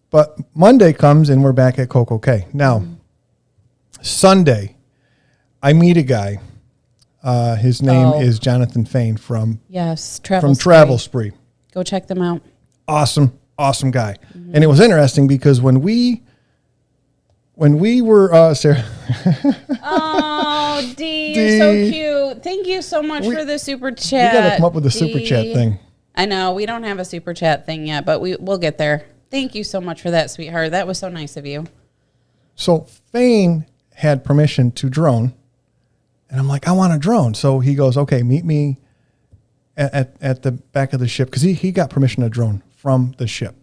But Monday comes and we're back at Coco Cay. Now, Sunday, I meet a guy. His name is Jonathan Fain from Travel Spree. Go check them out. Awesome guy. Mm-hmm. And it was interesting because when we were Sarah. Oh, Dee, you're so cute. Thank you so much for the super chat. We got to come up with a super chat thing. I know we don't have a super chat thing yet, but we'll get there. Thank you so much for that, sweetheart. That was so nice of you. So Fane had permission to drone, and I'm like, I want a drone. So he goes, okay, meet me at the back of the ship, because he got permission to drone from the ship.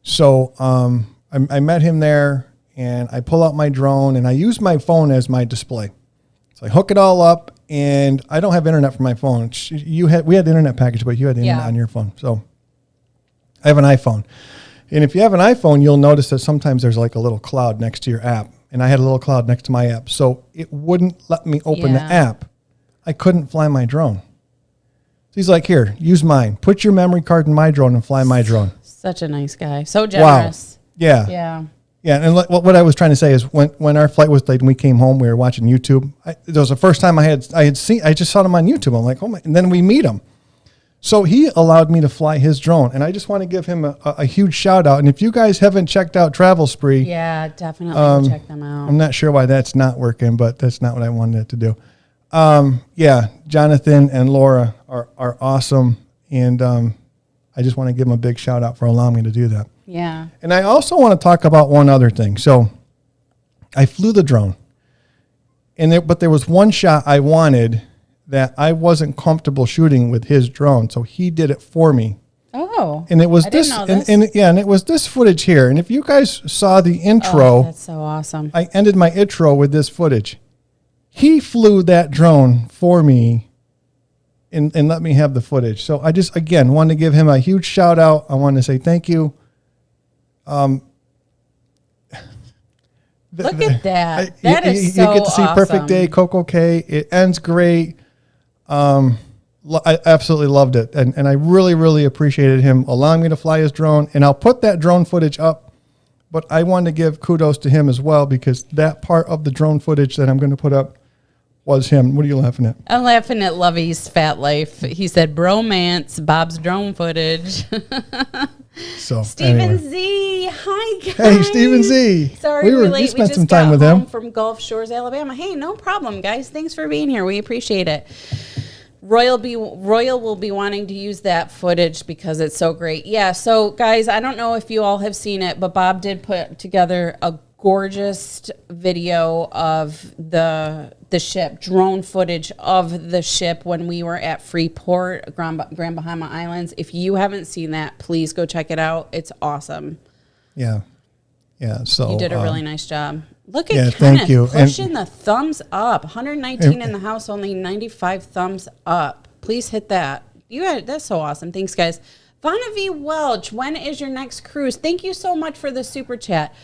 So I met him there, and I pull out my drone, and I use my phone as my display. So I hook it all up, and I don't have internet for my phone. We had the internet package, but you had the internet on your phone. So I have an iPhone. And if you have an iPhone, you'll notice that sometimes there's like a little cloud next to your app. And I had a little cloud next to my app. So it wouldn't let me open the app. I couldn't fly my drone. So he's like, here, use mine. Put your memory card in my drone and fly my drone. Such a nice guy. So generous. Wow. Yeah. Yeah. Yeah. And what I was trying to say is when our flight was late and we came home, we were watching YouTube. It was the first time I just saw him on YouTube. I'm like, oh my, and then we meet him. So he allowed me to fly his drone, and I just want to give him a huge shout out. And if you guys haven't checked out Travel Spree, yeah, definitely check them out. I'm not sure why that's not working, but that's not what I wanted it to do. Yeah, Jonathan and Laura are awesome, and I just want to give them a big shout out for allowing me to do that. Yeah. And I also want to talk about one other thing. So I flew the drone, but there was one shot I wanted that I wasn't comfortable shooting with his drone, so he did it for me. Oh, and it was didn't know this. And it was this footage here. And if you guys saw the intro, that's so awesome. I ended my intro with this footage. He flew that drone for me, and let me have the footage. So I just again want to give him a huge shout out. I want to say thank you. Look at that. That is so You get to see awesome. Perfect Day, Coco K. It ends great. I absolutely loved it. And I really, really appreciated him allowing me to fly his drone. And I'll put that drone footage up, but I want to give kudos to him as well, because that part of the drone footage that I'm going to put up was him. What are you laughing at? I'm laughing at Lovey's fat life. He said, bromance, Bob's drone footage. So Stephen anyway. Z. Hi, guys. Hey, Stephen Z. Sorry we're late. We spent just some time got with home him. from Gulf Shores, Alabama. Hey, no problem, guys. Thanks for being here. We appreciate it. Royal will be wanting to use that footage because it's so great. Yeah, so guys, I don't know if you all have seen it, but Bob did put together a gorgeous video of the ship, drone footage of the ship when we were at Freeport, Grand Bahama Islands. If you haven't seen that, please go check it out. It's awesome. Yeah. Yeah. So You did a really nice job. Look at Kenneth thank you. pushing the thumbs up. 119 in the house, only 95 thumbs up. Please hit that. That's so awesome. Thanks, guys. Vanna V. Welch, when is your next cruise? Thank you so much for the super chat.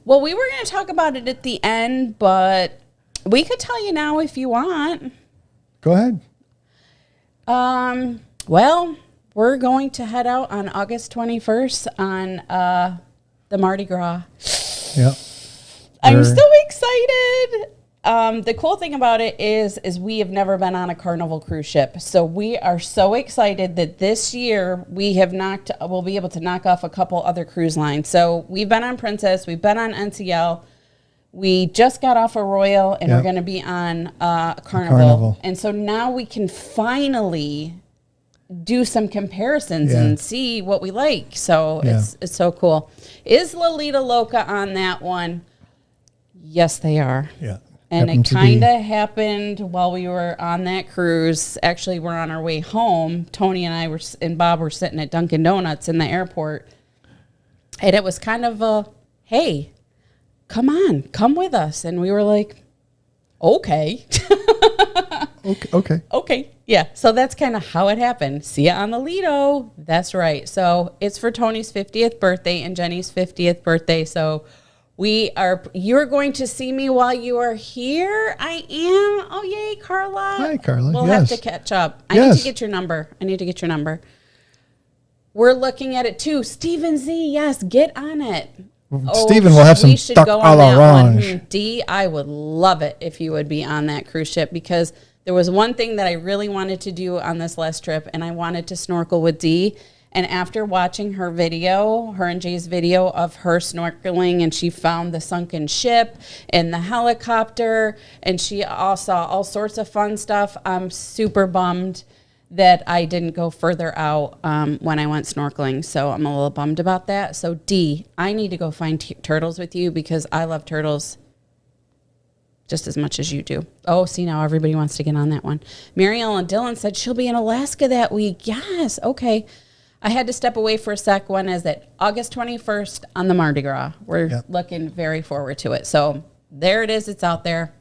Well, we were going to talk about it at the end, but we could tell you now if you want. Go ahead. Well, we're going to head out on August 21st on the Mardi Gras. Yeah. I'm so excited. The cool thing about it is we have never been on a Carnival cruise ship. So we are so excited that this year we'll be able to knock off a couple other cruise lines. So we've been on Princess, we've been on NCL, we just got off a Royal, and we're going to be on Carnival. And so now we can finally do some comparisons and see what we like. So it's so cool. Is Lolita Loca on that one? Yes, they are. Yeah. And it kind of happened while we were on that cruise. Actually, we're on our way home. Tony and Bob were sitting at Dunkin' Donuts in the airport. And it was kind of a, hey, come with us. And we were like, okay. Okay. Yeah. So that's kind of how it happened. See ya on the Lido. That's right. So it's for Tony's 50th birthday and Jenny's 50th birthday. So you're going to see me while you are here. I am. Oh, yay, Carla. Hi, Carla. We'll have to catch up. I need to get your number. We're looking at it too. Stephen Z, yes, get on it. Stephen will have some duck a l'orange. D, I would love it if you would be on that cruise ship, because there was one thing that I really wanted to do on this last trip, and I wanted to snorkel with D. And after watching her and Jay's video of her snorkeling, and she found the sunken ship and the helicopter, and she all saw all sorts of fun stuff, I'm super bummed that I didn't go further out when I went snorkeling. So I'm a little bummed about that. So D, I need to go find turtles with you because I love turtles just as much as you do. Oh, see, now everybody wants to get on that one. Mary Ellen Dillon said she'll be in Alaska that week. Yes, okay. I had to step away for a sec. When is it? August 21st on the Mardi Gras. We're looking very forward to it. So there it is. It's out there.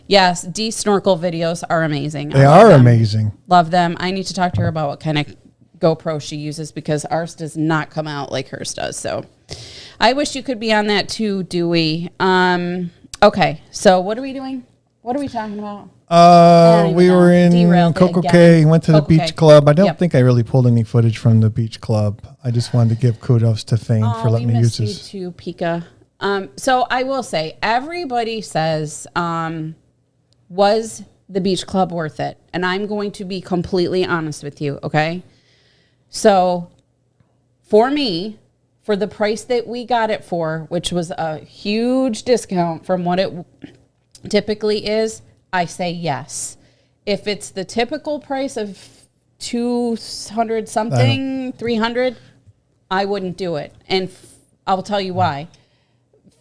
Yes, D snorkel videos are amazing. They are amazing. Love them. I need to talk to her about what kind of GoPro she uses because ours does not come out like hers does. So I wish you could be on that too, Dewey. Okay, so what are we doing? What are we talking about? We were in Coco Cay, went to the beach club. I don't think I really pulled any footage from the beach club. I just wanted to give kudos to Fane for letting me use this. You too, Pika. So I will say, everybody says, was the beach club worth it? And I'm going to be completely honest with you, okay? So for me, for the price that we got it for, which was a huge discount from what it typically is, I say yes. If it's the typical price of 200 something, 300, I wouldn't do it. And I'll tell you why.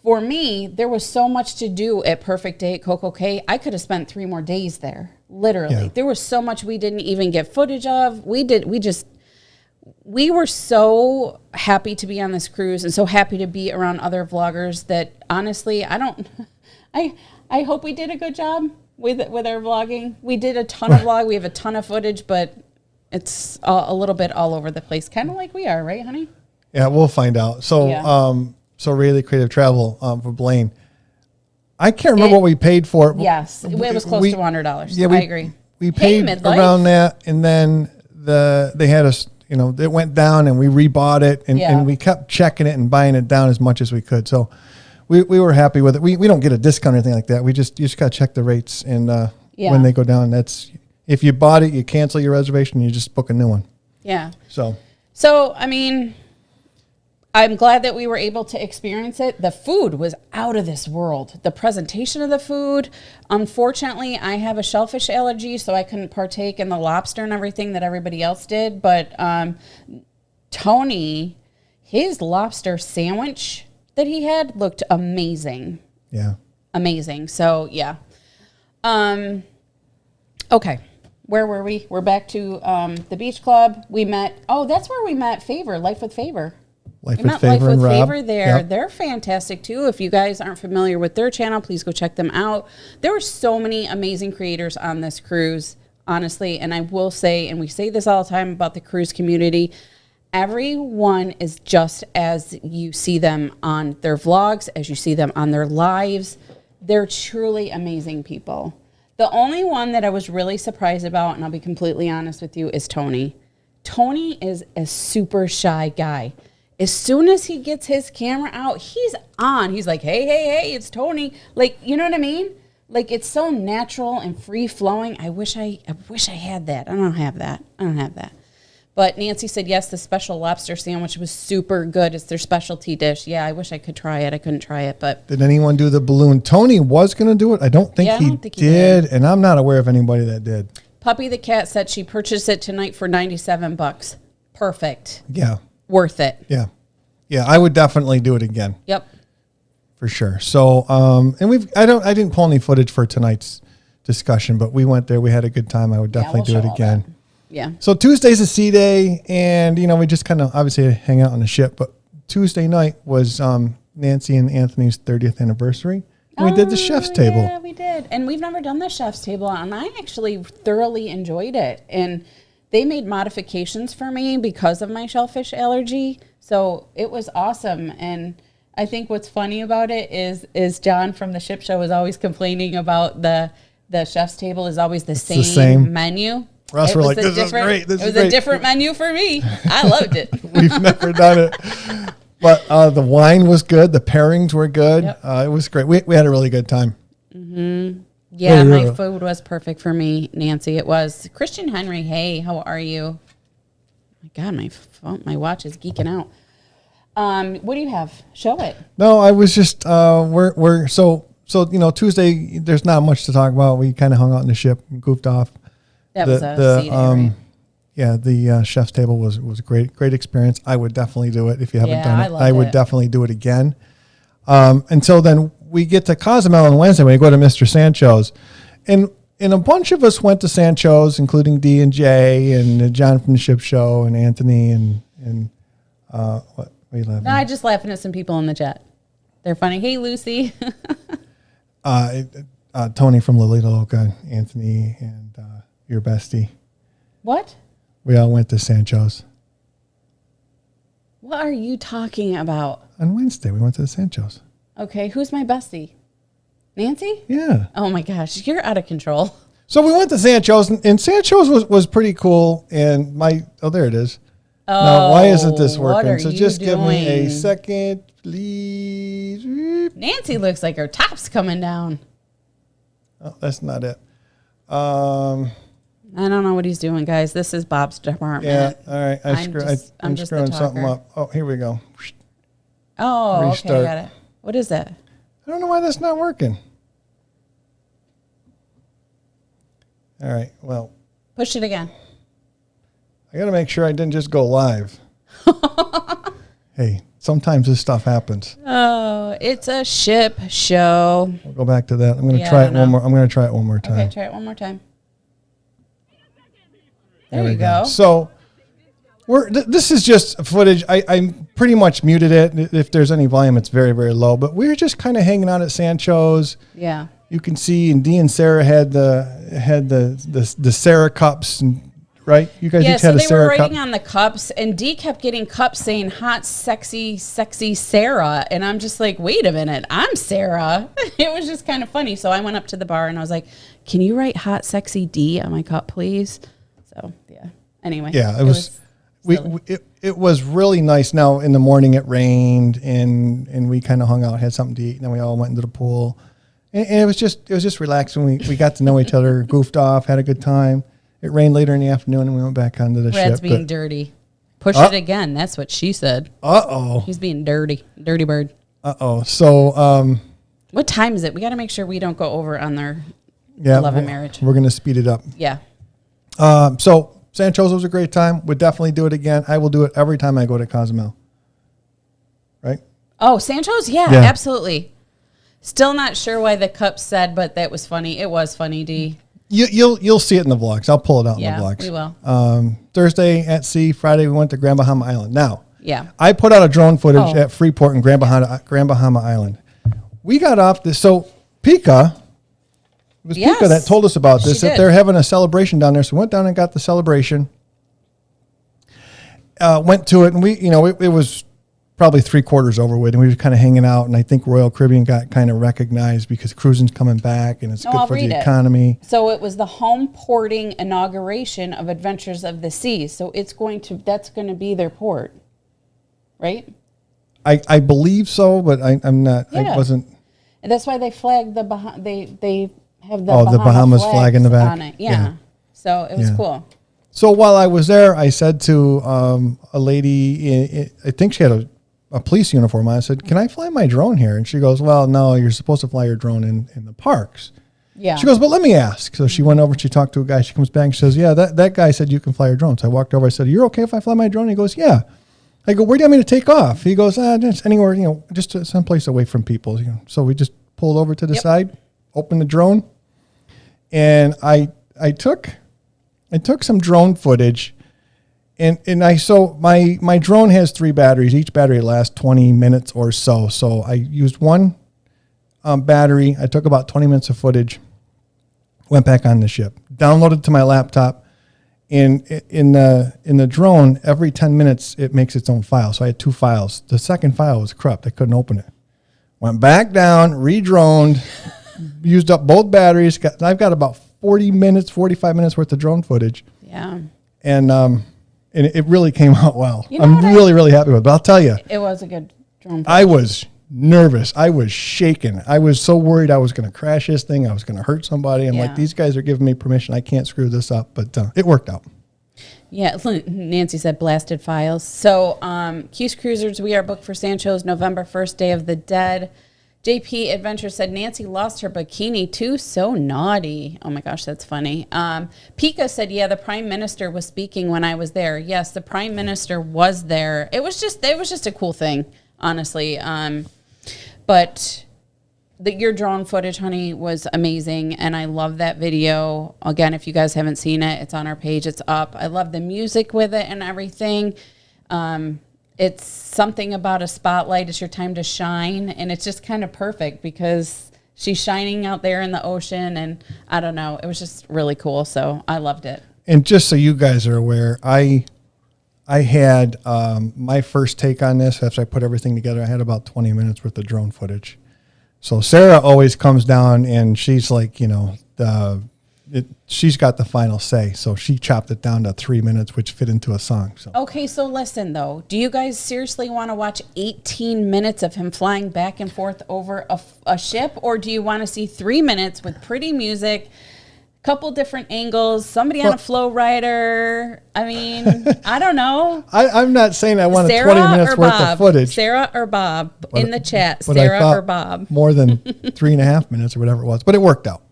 For me, there was so much to do at Perfect Day at Coco Cay. I could have spent 3 more days there. Literally. Yeah. There was so much we didn't even get footage of. We were so happy to be on this cruise and so happy to be around other vloggers that honestly, I hope we did a good job with our vlogging. We did a ton of vlog. We have a ton of footage, but it's a little bit all over the place, kind of like we are, right, honey? Yeah, we'll find out. So, so really creative travel for Blaine. I can't remember what we paid for it. Yes, it was close to $100. Yeah, I agree. We paid around that, and then they had us. You know, it went down, and we rebought it, and we kept checking it and buying it down as much as we could. So we were happy with it. We don't get a discount or anything like that. You just got to check the rates, and when they go down, that's if you bought it, you cancel your reservation, you just book a new one. Yeah. So I mean, I'm glad that we were able to experience it. The food was out of this world. The presentation of the food. Unfortunately, I have a shellfish allergy, so I couldn't partake in the lobster and everything that everybody else did. But Tony, his lobster sandwich that he had looked amazing. Yeah. Amazing. So, yeah. Okay. Where were we? We're back to the beach club. We met. Oh, that's where we met Favor, Life with Favor. Life with Favor there. Yep. They're fantastic too. If you guys aren't familiar with their channel, please go check them out. There were so many amazing creators on this cruise, honestly. And I will say, and we say this all the time about the cruise community, everyone is just as you see them on their vlogs, as you see them on their lives. They're truly amazing people. The only one that I was really surprised about, and I'll be completely honest with you, is Tony. Tony is a super shy guy. As soon as he gets his camera out, he's on. He's like, hey, it's Tony. Like, you know what I mean? Like, it's so natural and free-flowing. I wish I had that. I don't have that. But Nancy said, yes, the special lobster sandwich was super good. It's their specialty dish. Yeah, I wish I could try it. I couldn't try it, but... Did anyone do the balloon? Tony was going to do it. I don't think he did, and I'm not aware of anybody that did. Puppy the Cat said she purchased it tonight for $97. Perfect. Yeah. Worth it. Yeah. Yeah, I would definitely do it again. Yep. For sure. So, and I didn't pull any footage for tonight's discussion, but we went there. We had a good time. I would definitely do it again. Yeah. So Tuesday's a sea day, and we just kind of obviously hang out on the ship. But Tuesday night was Nancy and Anthony's 30th anniversary. And we did the chef's table. Yeah, we did. And we've never done the chef's table, and I actually thoroughly enjoyed it. And they made modifications for me because of my shellfish allergy. So it was awesome. And I think what's funny about it is John from the Ship Show is always complaining about the chef's table is always the same menu. For us, we're like, this is great. It was a different menu for me. I loved it. We've never done it. But the wine was good. The pairings were good. Yep. It was great. We had a really good time. Mm-hmm. Yeah, my food was perfect for me, Nancy. It was. Christian Henry, hey, how are you? My God, my watch is geeking out. What do you have? Show it. No, I was just so Tuesday. There's not much to talk about. We kind of hung out in the ship, and goofed off. That was a sea day, right? the chef's table was a great experience. I would definitely do it if you haven't Yeah, done I it. loved I would it. definitely do it again. And so then we get to Cozumel on Wednesday. We go to Mr. Sancho's, and a bunch of us went to Sancho's, including D and J and John from the Ship Show and Anthony and what we love. No, I just laughing at some people in the chat. They're funny. Hey, Lucy. Tony from Lolita Loca, Anthony, and your bestie. What? We all went to Sancho's. What are you talking about? On Wednesday, we went to the Sancho's. Okay, who's my bestie? Nancy? Yeah. Oh my gosh, you're out of control. So we went to Sancho's, and Sancho's was pretty cool. And there it is. Now, why isn't this what working? are So you just give me a doing? second, please. Nancy looks like her top's coming down. Oh, that's not it. I don't know what he's doing, guys. This is Bob's department. Yeah, all right. I'm I'm just the screwing something talker. up. Oh, here we go. Oh, okay, Restart. got it. What is that? I don't know why that's not working. All right, well, Push it again. I got to make sure I didn't just go live. Hey, sometimes this stuff happens. Oh, it's a ship show. We'll go back to that. I'm going to Yeah, try I it don't one know. more. I'm going to try it one more time. Okay, try it one more time. There you we go. So this is just footage. I pretty much muted it. If there's any volume, it's very, very low. But we were just kind of hanging out at Sancho's. Yeah. You can see, and Dee and Sarah had the Sarah cups, and right? You guys Yeah, each so had a they were Sarah cup. writing on the cups, and Dee kept getting cups saying hot, sexy Sarah. And I'm just like, wait a minute, I'm Sarah. It was just kind of funny. So I went up to the bar and I was like, can you write hot, sexy D on my cup, please? So, yeah. Anyway. Yeah, it was silly. it was really nice. Now, in the morning, it rained, and we kind of hung out, had something to eat, and then we all went into the pool. And it was just relaxing. We got to know each other, goofed off, had a good time. It rained later in the afternoon, and we went back onto the Brad's ship. being dirty. Push it again. That's what she said. Uh-oh. He's being dirty. Dirty bird. Uh-oh. So, What time is it? We got to make sure we don't go over on their yeah, love and marriage. we're going to speed it up. Yeah. So, Sancho's was a great time. Would definitely do it again. I will do it every time I go to Cozumel. Right? Oh, Sancho's? Yeah, Yeah. absolutely. Still not sure why the cup said, but that was funny. It was funny, D. You'll see it in the vlogs. I'll pull it out Yeah, in the vlogs. we will. Thursday at sea. Friday we went to Grand Bahama Island. Now, Yeah. I put out a drone footage Oh. at Freeport and Grand Bahama Island. We got off this. So Pika, it was Yes, Pika that told us about this. she That did. they're having a celebration down there. So we went down and got the celebration. Went to it, and it was probably 3/4 over with, and we were kind of hanging out. And I think Royal Caribbean got kind of recognized because cruising's coming back, and it's No, good I'll for read the it. economy. So it was the home porting inauguration of Adventures of the Seas. So that's going to be their port, right? I believe so, but I'm not. I Yeah. wasn't. And that's why they flagged the they have the Oh, the Bahamas flag in the flags back. on it. Yeah. Yeah. So it was Yeah. cool. So while I was there, I said to a lady, I think she had a police uniform on. I said, "Can I fly my drone here?" And she goes, "Well, no, you're supposed to fly your drone in the parks." Yeah. She goes, "But let me ask." So she went over, she talked to a guy. She comes back and she says, "Yeah, that guy said you can fly your drone." So I walked over. I said, "You're okay if I fly my drone?" He goes, "Yeah." I go, "Where do you want me to take off?" He goes, "Just anywhere, just to someplace away from people." So we just pulled over to the Yep. side, opened the drone, and I took some drone footage. And my drone has 3 batteries. Each battery lasts 20 minutes or so. So I used one battery. I took about 20 minutes of footage, went back on the ship, downloaded to my laptop. In the drone, every 10 minutes it makes its own file. So I had 2 files. The second file was corrupt. I couldn't open it. Went back down, redroned, used up both batteries. I've got about 45 minutes worth of drone footage. Yeah. And it really came out well. You know I'm what really happy with it. But I'll tell you, It was a good drone. I was nervous. I was shaking. I was so worried I was going to crash this thing. I was going to hurt somebody. I'm Yeah. like, these guys are giving me permission. I can't screw this up. But it worked out. Yeah, Nancy said blasted files. So, Q's Cruisers, we are booked for Sancho's November 1st, Day of the Dead. JP Adventure said Nancy lost her bikini too. So naughty. Oh my gosh, that's funny. Pika said, yeah, the Prime Minister was speaking when I was there. Yes, the Prime Minister was there. It was just a cool thing, honestly. But your drone footage, honey, was amazing, and I love that video. Again, if you guys haven't seen it, it's on our page. It's up. I love the music with it and everything. It's something about a spotlight. It's your time to shine, and it's just kind of perfect because she's shining out there in the ocean, and I don't know. It was just really cool, so I loved it. And just so you guys are aware, I had my first take on this after I put everything together. I had about 20 minutes worth of drone footage. So Sarah always comes down, and she's like, she's got the final say. So she chopped it down to 3 minutes, which fit into a song. So. Okay, so listen, though. Do you guys seriously want to watch 18 minutes of him flying back and forth over a ship? Or do you want to see 3 minutes with pretty music, couple different angles, somebody on a flow rider? I mean, I don't know. I'm not saying I want Sarah 20 minutes worth Bob? of footage. Sarah or Bob in the chat. But Sarah or Bob? More than 3.5 minutes or whatever it was. But it worked out.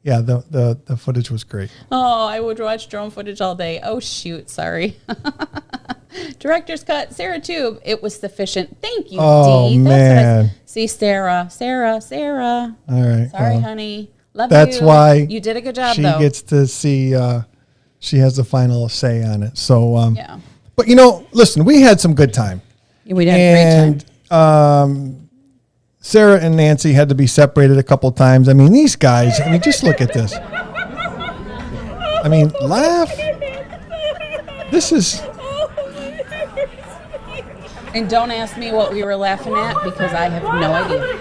Yeah, the footage was great. Oh, I would watch drone footage all day. Oh, shoot. Sorry. Director's cut. Sarah Tube. It was sufficient. Thank you, Oh, Dee. man. See, Sarah. All right. Sorry, well, honey. Love that's you. why You did a good job, she though. gets to see, she has the final say on it. So, Yeah. But, listen, we had some good time. We had a great time. Sarah and Nancy had to be separated a couple times. I mean, these guys, just look at this. I mean, laugh. This is... And don't ask me what we were laughing at because I have no idea.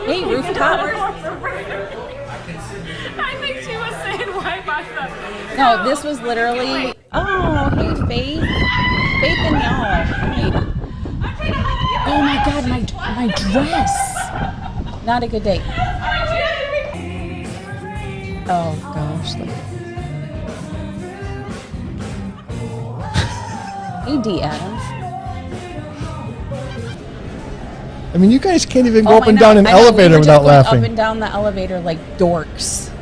Hey, rooftop. I think she was saying wipe off the... No, this was literally... Oh, hey, Faith. Faith and y'all. Hey. Oh, my God, my dress. Not a good day. Oh, gosh. Hey, D. Adams. I mean, you guys can't even go Oh, up and I down know, an I know. We elevator were without just going laughing. up and down the elevator like dorks.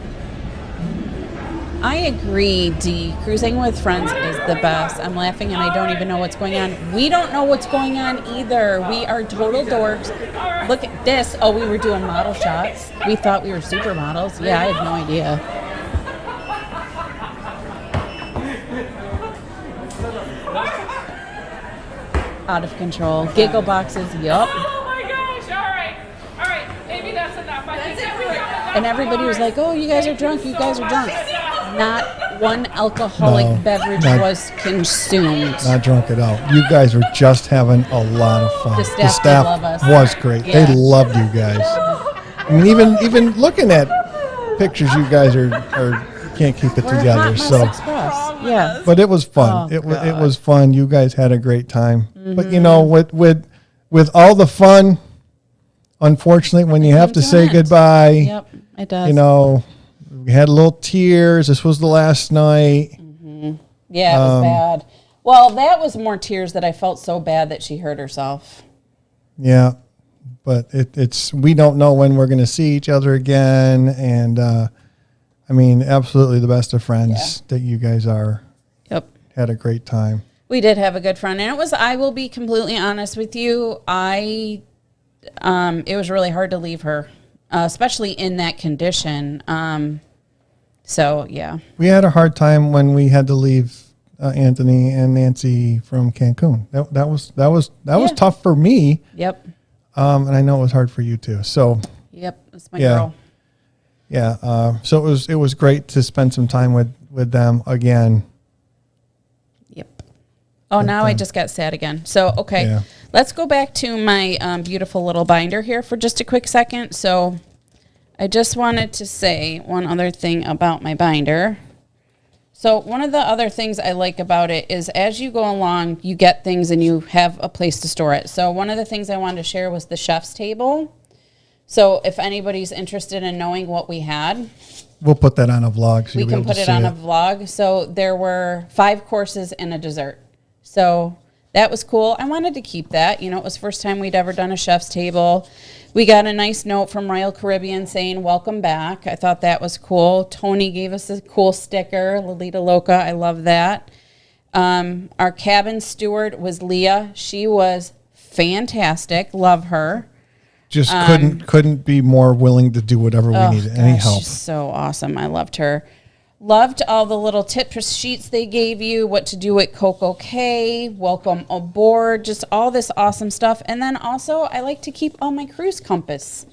I agree, D. Cruising with friends is the best. I'm laughing and I don't even know what's going on. We don't know what's going on either. We are total dorks. Look at this. Oh, we were doing model shots. We thought we were supermodels. Yeah, I have no idea. Out of control. Giggle boxes. Yup. Oh my gosh, all right, maybe that's enough. I think that we got enough. And everybody was like, oh, you guys are drunk. You guys are drunk. Not one alcoholic No, beverage not- was consumed. Not drunk at all. You guys were just having a lot of fun. The staff did love us. was great. Yeah. They loved you guys. I mean, even looking at pictures, you guys are can't keep it We're together. Hot Mess So, Express. Yeah. but it was fun. Oh, it God. was fun. You guys had a great time. But with all the fun, unfortunately, when you have to comes say an end. goodbye, Yep, it does. we had a little tears. This was the last night. Yeah, it was bad. Well, that was more tears that I felt so bad that she hurt herself. Yeah, but it's we don't know when we're going to see each other again, and absolutely the best of friends that you guys are. Yep. Had a great time. We did have a good friend, and I will be completely honest with you, it was really hard to leave her, especially in that condition. So, yeah. We had a hard time when we had to leave Anthony and Nancy from Cancun. That was tough for me. Yep. And I know it was hard for you too. So Yep. That's my Yeah. girl. yeah, so it was great to spend some time with them again. Yep. Oh, now I just got sad again. So, okay. Yeah. Let's go back to my beautiful little binder here for just a quick second. So, I just wanted to say one other thing about my binder. So, one of the other things I like about it is as you go along, you get things and you have a place to store it. So, one of the things I wanted to share was the chef's table. So, if anybody's interested in knowing what we had, We'll put that on a vlog. So we you'll be can able put to it see on a vlog. So there were 5 courses and a dessert. So that was cool. I wanted to keep that. It was the first time we'd ever done a chef's table. We got a nice note from Royal Caribbean saying, welcome back. I thought that was cool. Tony gave us a cool sticker, Lolita Loca. I love that. Our cabin steward was Leah. She was fantastic. Love her. Just couldn't be more willing to do whatever we needed. Any help. She's so awesome. I loved her. Loved all the little tip sheets they gave you, what to do at Coco Cay, welcome aboard, just all this awesome stuff. And then also, I like to keep all my cruise compass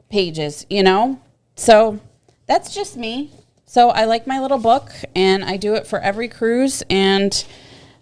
pages, you know? So that's just me. So I like my little book, and I do it for every cruise. And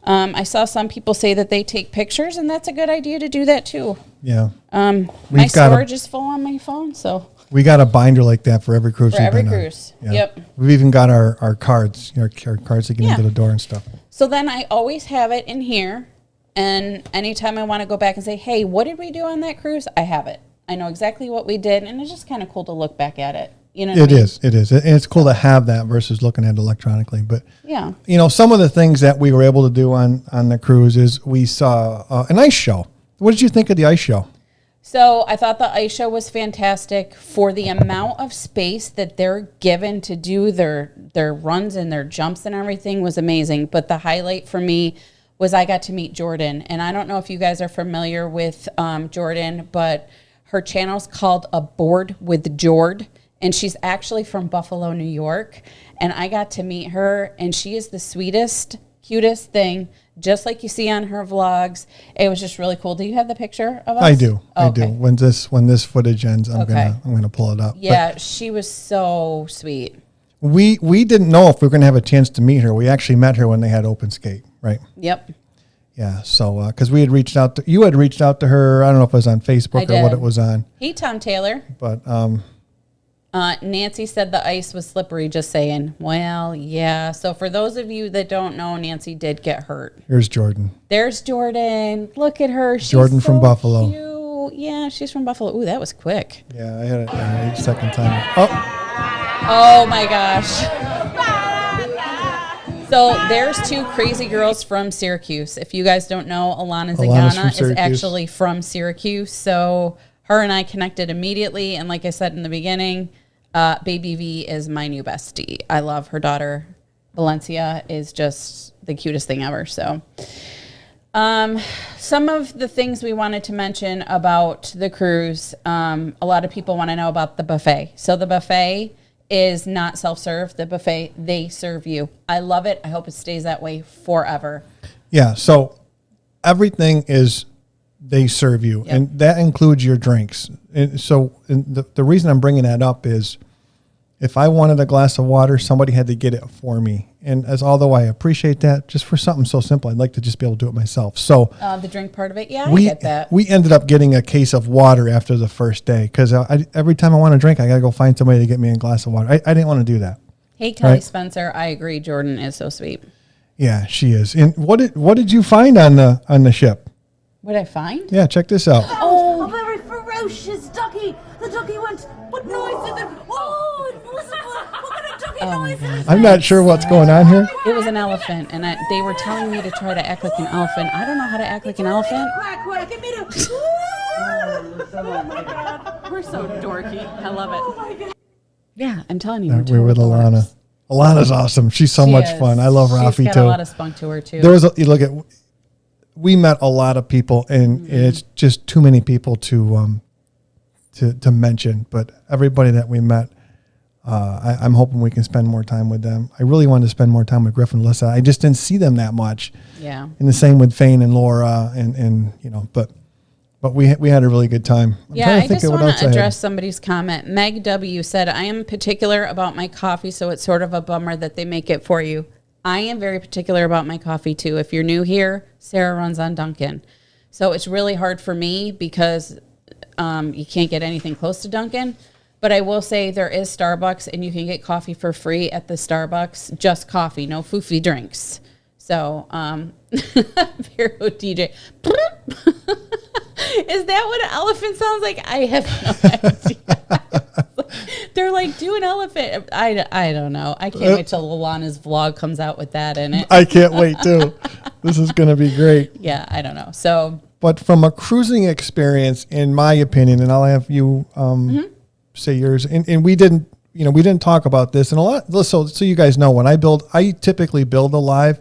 I saw some people say that they take pictures, and that's a good idea to do that too. Yeah. My storage is full on my phone, so... We got a binder like that for every cruise. For every cruise. Yeah. Yep. We've even got our cards, our cards that get into the door and stuff. So then I always have it in here. And anytime I want to go back and say, hey, what did we do on that cruise? I have it. I know exactly what we did. And it's just kind of cool to look back at it. You know what I mean? It is. And it's cool to have that versus looking at it electronically. But, yeah, you know, some of the things that we were able to do on the cruise is we saw an ice show. What did you think of the ice show? So I thought the ice show was fantastic for the amount of space that they're given to do their runs and their jumps and everything was amazing. But the highlight for me was I got to meet Jordan. And I don't know if you guys are familiar with Jordan, but her channel's called Aboard with Jord. And she's actually from Buffalo, New York. And I got to meet her, and she is the sweetest, cutest thing, just like you see on her vlogs. It was just really cool. Do you have the picture of us? I do. Oh, I do. When this footage ends, I'm gonna pull it up. Yeah, she was so sweet. We didn't know if we were gonna have a chance to meet her. We actually met her when they had open skate, right? Yep. Yeah. So because we had reached out to you, had reached out to her. I don't know if it was on Facebook or what it was on. Hey, Tom Taylor. But Nancy said the ice was slippery, just saying. Well, yeah. So for those of you that don't know, Nancy did get hurt. Here's Jordan. There's Jordan. Look at her. She's Jordan so from Buffalo. Cute. Yeah, she's from Buffalo. Ooh, that was quick. Yeah, I had it 8-second time. Oh my gosh. So there's two crazy girls from Syracuse. If you guys don't know, Alana Zagana is actually from Syracuse. So her and I connected immediately. And like I said in the beginning, Baby V is my new bestie. I love her daughter. Valencia is just the cutest thing ever. So some of the things we wanted to mention about the cruise, a lot of people want to know about the buffet. So the buffet is not self-serve. The buffet, they serve you. I love it. I hope it stays that way forever. Yeah, so everything is they serve you, and that includes your drinks. And so the reason I'm bringing that up is if I wanted a glass of water, somebody had to get it for me. And although I appreciate that, just for something so simple, I'd like to just be able to do it myself. So the drink part of it, I get that. We ended up getting a case of water after the first day because every time I want to drink, I got to go find somebody to get me a glass of water. I didn't want to do that. Hey, Kelly Spencer, I agree. Jordan is so sweet. Yeah, she is. And what did you find on the ship? What did I find? Yeah, check this out. Oh, a very ferocious ducky. The ducky went, what noise is it? Oh, listen, what kind of ducky noise is it? I'm not sure what's going on here. It was an elephant, and they were telling me to try to act like an elephant. I don't know how to act like an elephant. Quack, quack, give me the... Oh, my God. We're so dorky. I love it. Oh, my God. Yeah, I'm telling you. We're with Alana. Alana's awesome. She's so much fun. I love Rafi too. She's got a lot of spunk to her too. You look at. We met a lot of people, and it's just too many people to mention. But everybody that we met, I'm hoping we can spend more time with them. I really wanted to spend more time with Griff and Alyssa. I just didn't see them that much. Yeah. And the same with Fane and Laura, and but we had a really good time. I just want to address somebody's comment. Meg W said, "I am particular about my coffee, so it's sort of a bummer that they make it for you." I am very particular about my coffee too. If you're new here, Sarah runs on Dunkin'. So it's really hard for me because you can't get anything close to Dunkin'. But I will say there is Starbucks, and you can get coffee for free at the Starbucks. Just coffee, no foofy drinks. So, Vero DJ. Is that what an elephant sounds like? I have no idea. They're like, do an elephant. I don't know. I can't wait till Alana's vlog comes out with that in it. I can't wait too. This is going to be great. Yeah, I don't know. So But from a cruising experience, in my opinion, and I'll have you say yours, and we didn't talk about this, and a lot. So you guys know, when I typically build a live.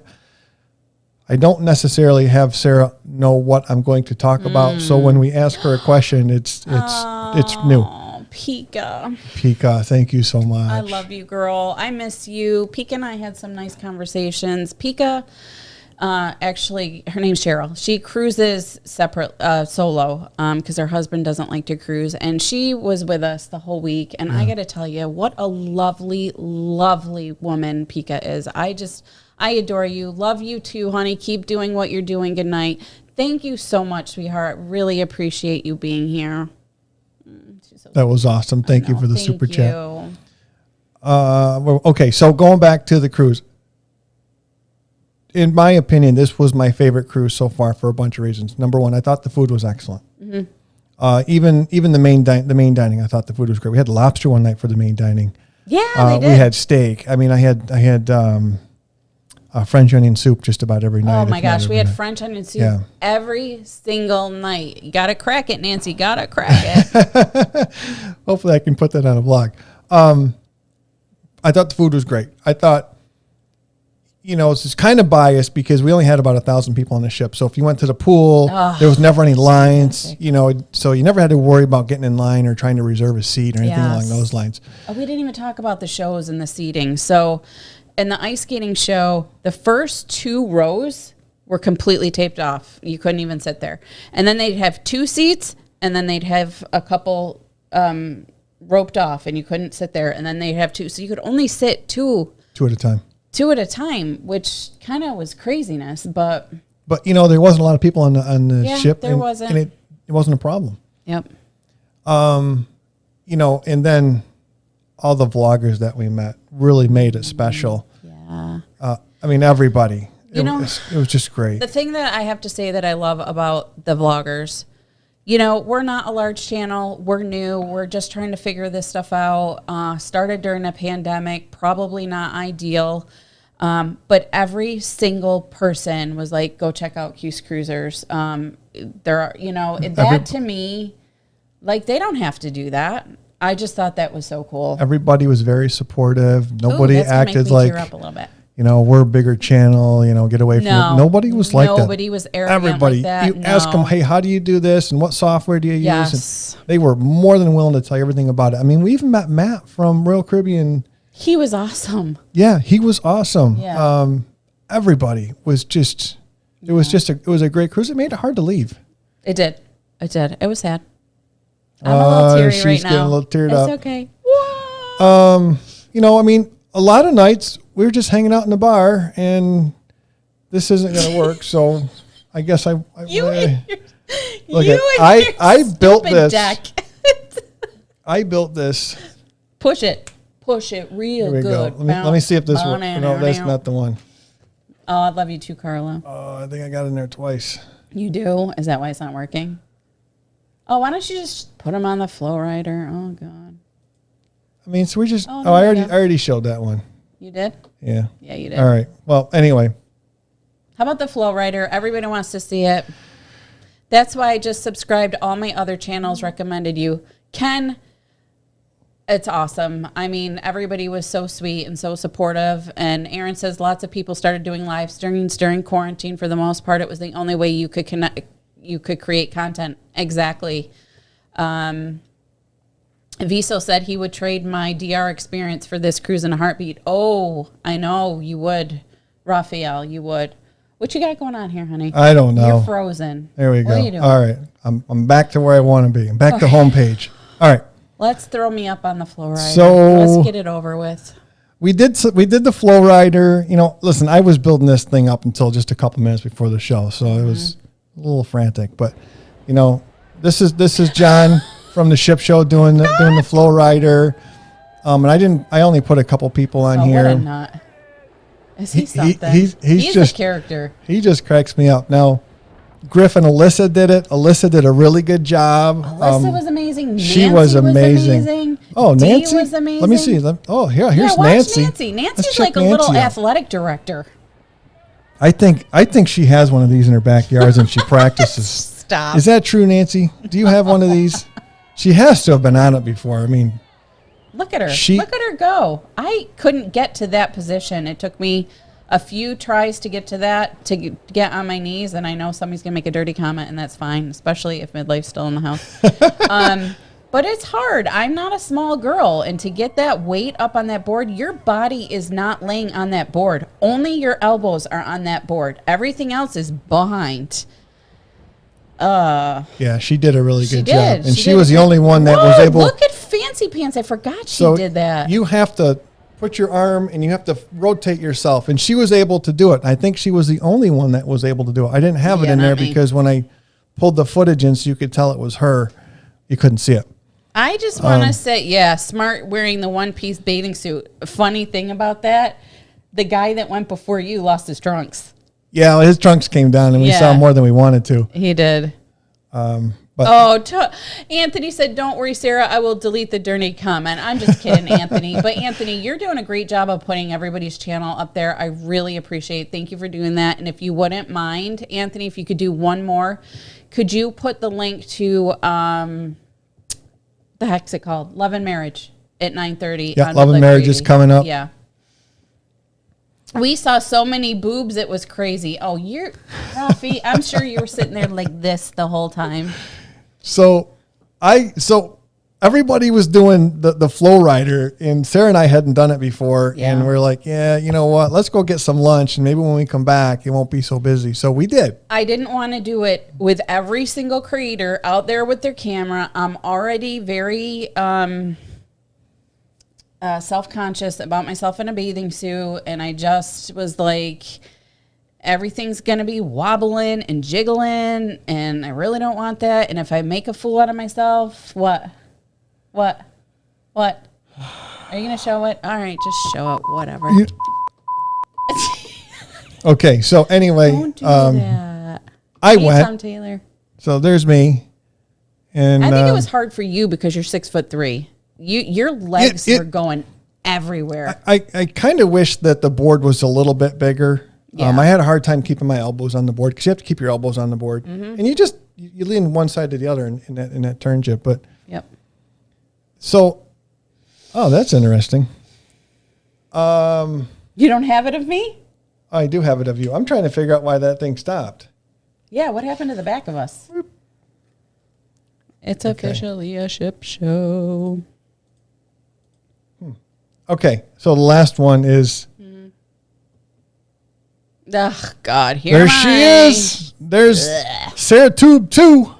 I don't necessarily have Sarah know what I'm going to talk about. So when we ask her a question, it's new. Pika, thank you so much. I love you, girl. I miss you. Pika and I had some nice conversations. Pika, actually, her name's Cheryl. She cruises separate, solo, because her husband doesn't like to cruise. And she was with us the whole week. And I got to tell you, what a lovely, lovely woman Pika is. I adore you. Love you too, honey. Keep doing what you're doing. Good night. Thank you so much, sweetheart. Really appreciate you being here. That was awesome. Thank you for the super chat. You. Okay, so going back to the cruise. In my opinion, this was my favorite cruise so far for a bunch of reasons. Number one, I thought the food was excellent. Even the main dining, I thought the food was great. We had lobster one night for the main dining. Yeah, they did. We had steak. I mean, I had French onion soup just about every night. Oh my gosh, we had French onion soup every single night. You got to crack it, Nancy. Got to crack it. Hopefully I can put that on a vlog. I thought the food was great. I thought, it's kind of biased because we only had about 1,000 people on the ship. So if you went to the pool, there was never any lines, so you never had to worry about getting in line or trying to reserve a seat or anything along those lines. Oh, we didn't even talk about the shows and the seating. So in the ice skating show, the first 2 rows were completely taped off. You couldn't even sit there. And then they'd have 2 seats, and then they'd have a couple roped off, and you couldn't sit there. And then they'd have 2. So you could only sit 2 at a time. 2 at a time, which kind of was craziness. But there wasn't a lot of people on the ship. There wasn't. And it wasn't a problem. Yep. And then all the vloggers that we met really made it special. Yeah. I mean, everybody. It was just great. The thing that I have to say that I love about the vloggers, we're not a large channel. We're new. We're just trying to figure this stuff out. Started during a pandemic, probably not ideal. But every single person was like, go check out Q's Cruisers. There are, that to me, like, they don't have to do that. I just thought that was so cool. Everybody was very supportive. Nobody acted like, tear up a little bit. We're a bigger channel, get away from it. Nobody was like that. Nobody was arrogant Everybody. like that. You ask them, hey, how do you do this? And what software do you use? And they were more than willing to tell you everything about it. I mean, we even met Matt from Royal Caribbean. He was awesome. Yeah, he was awesome. Yeah. Everybody was just, it was a great cruise. It made it hard to leave. It did. It was sad. I'm a little teary right now. She's getting a little teared up. It's okay. I mean, a lot of nights we were just hanging out in the bar, and this isn't going to work. So I guess I built this. Deck. I built this. Push it real good. Let me see if this works. No, that's not the one. Oh, I love you too, Carla. Oh, I think I got in there twice. You do? Is that why it's not working? Oh, why don't you just put them on the flow rider? Oh God. I mean, so we just. I already showed that one. You did? Yeah. Yeah, you did. All right. Well, anyway. How about the flow rider? Everybody wants to see it. That's why I just subscribed. All my other channels recommended you. Ken, it's awesome. I mean, everybody was so sweet and so supportive. And Aaron says lots of people started doing live streams during quarantine. For the most part, it was the only way you could connect. You could create content. Exactly. Viso said he would trade my DR experience for this cruise in a heartbeat. Oh, I know you would, Raphael. You would. What you got going on here, honey? I don't know. You're frozen. There we go. What are you doing? All right, I'm back to where I want to be. I'm back to homepage. All right. Let's throw me up on the flow rider. So let's get it over with. We did the flow rider. Listen, I was building this thing up until just a couple minutes before the show, so it was a little frantic. But this is John from the ship show doing the flow rider. And I only put a couple people on here. What a nut. Is he something? He's just a character. He just cracks me up. Now, Griff and Alyssa did it. Alyssa did a really good job. Alyssa was amazing. Nancy she was amazing. Oh, Nancy was amazing. Let me see. Here's watch Nancy. Nancy's like a little athletic director. I think she has one of these in her backyard and she practices. Stop. Is that true, Nancy? Do you have one of these? She has to have been on it before. I mean, Look at her. She- Look at her go. I couldn't get to that position. It took me a few tries to get to that, to get on my knees. And I know somebody's going to make a dirty comment, and that's fine, especially if midlife's still in the house. But it's hard. I'm not a small girl. And to get that weight up on that board, your body is not laying on that board. Only your elbows are on that board. Everything else is behind. yeah, she did a really good job. did. And She she did. was the only one that was Whoa, able. Look at Fancy Pants. I forgot she So did that. You have to put your arm and you have to rotate yourself. And she was able to do it. I think she was the only one that was able to do it. I didn't have it Yeah, in there not me. because when I pulled the footage in so you could tell it was her, you couldn't see it. I just want to say, yeah, smart wearing the one-piece bathing suit. Funny thing about that, the guy that went before you lost his trunks. Yeah, well, his trunks came down and we saw Yeah. more than we wanted to. He did. But Anthony said, don't worry, Sarah, I will delete the dirty comment. I'm just kidding, Anthony. But, Anthony, you're doing a great job of putting everybody's channel up there. I really appreciate it. Thank you for doing that. And if you wouldn't mind, Anthony, if you could do one more, could you put the link to... the heck's it called? Love and Marriage at 9:30. Yeah, on Love and Midlife Marriage is Reading. coming up. Yeah. We saw so many boobs, it was crazy. Oh, you're, Rafi, I'm sure you were sitting there like this the whole time. so everybody was doing the flow rider and Sarah and I hadn't done it before. Yeah. And we're like, yeah, you know what? Let's go get some lunch. And maybe when we come back, it won't be so busy. So we did. I didn't want to do it with every single creator out there with their camera. I'm already very self-conscious about myself in a bathing suit. And I just was like, everything's going to be wobbling and jiggling. And I really don't want that. And if I make a fool out of myself, what? Are you going to show it? All right, just show it. Whatever. You- Okay. So anyway, Don't do that. I Hey, went. Tom Taylor. So there's me. And I think it was hard for you because you're 6'3". Your legs it- were going everywhere. I kind of wish that the board was a little bit bigger. Yeah. I had a hard time keeping my elbows on the board because you have to keep your elbows on the board, and you lean one side to the other, and that turns you. But Yep. so, oh, that's interesting. You don't have it of me? I do have it of you. I'm trying to figure out why that thing stopped. Yeah. What happened to the back of us? It's officially a ship show. Okay, so the last one is Ugh, God. Here there. am She I. is. There's Sarah Tube 2.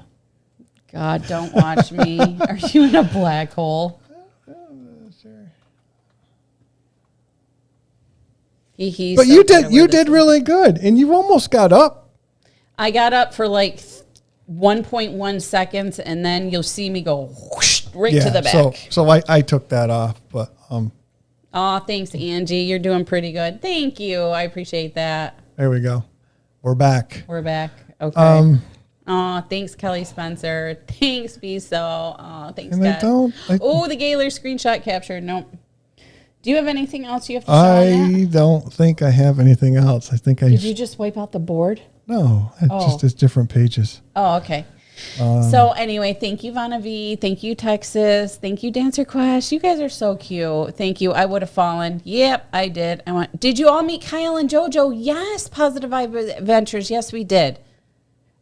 God, don't watch me. Are you in a black hole? He But you did really good, and you almost got up. I got up for like 1.1 seconds, and then you'll see me go whoosh, right to the back. So I took that off, but Oh, thanks, Angie. You're doing pretty good. Thank you. I appreciate that. there we go. We're back. We're back. Okay. Oh, thanks, Kelly Spencer. Thanks, Biso. Oh, thanks, And I Kat. don't- I- Oh, the Gaylor screenshot captured. Nope. Do you have anything else you have to show on that? I don't think I have anything else. I think Did you just wipe out the board? no. Oh. It's different pages. Oh, okay. So anyway, thank you, Vanna V. Thank you, Texas. Thank you, Dancer Quest. You guys are so cute. Thank you. I would have fallen. Yep, I did. Did you all meet Kyle and JoJo? Yes. Positive Vibe Adventures. Yes, we did.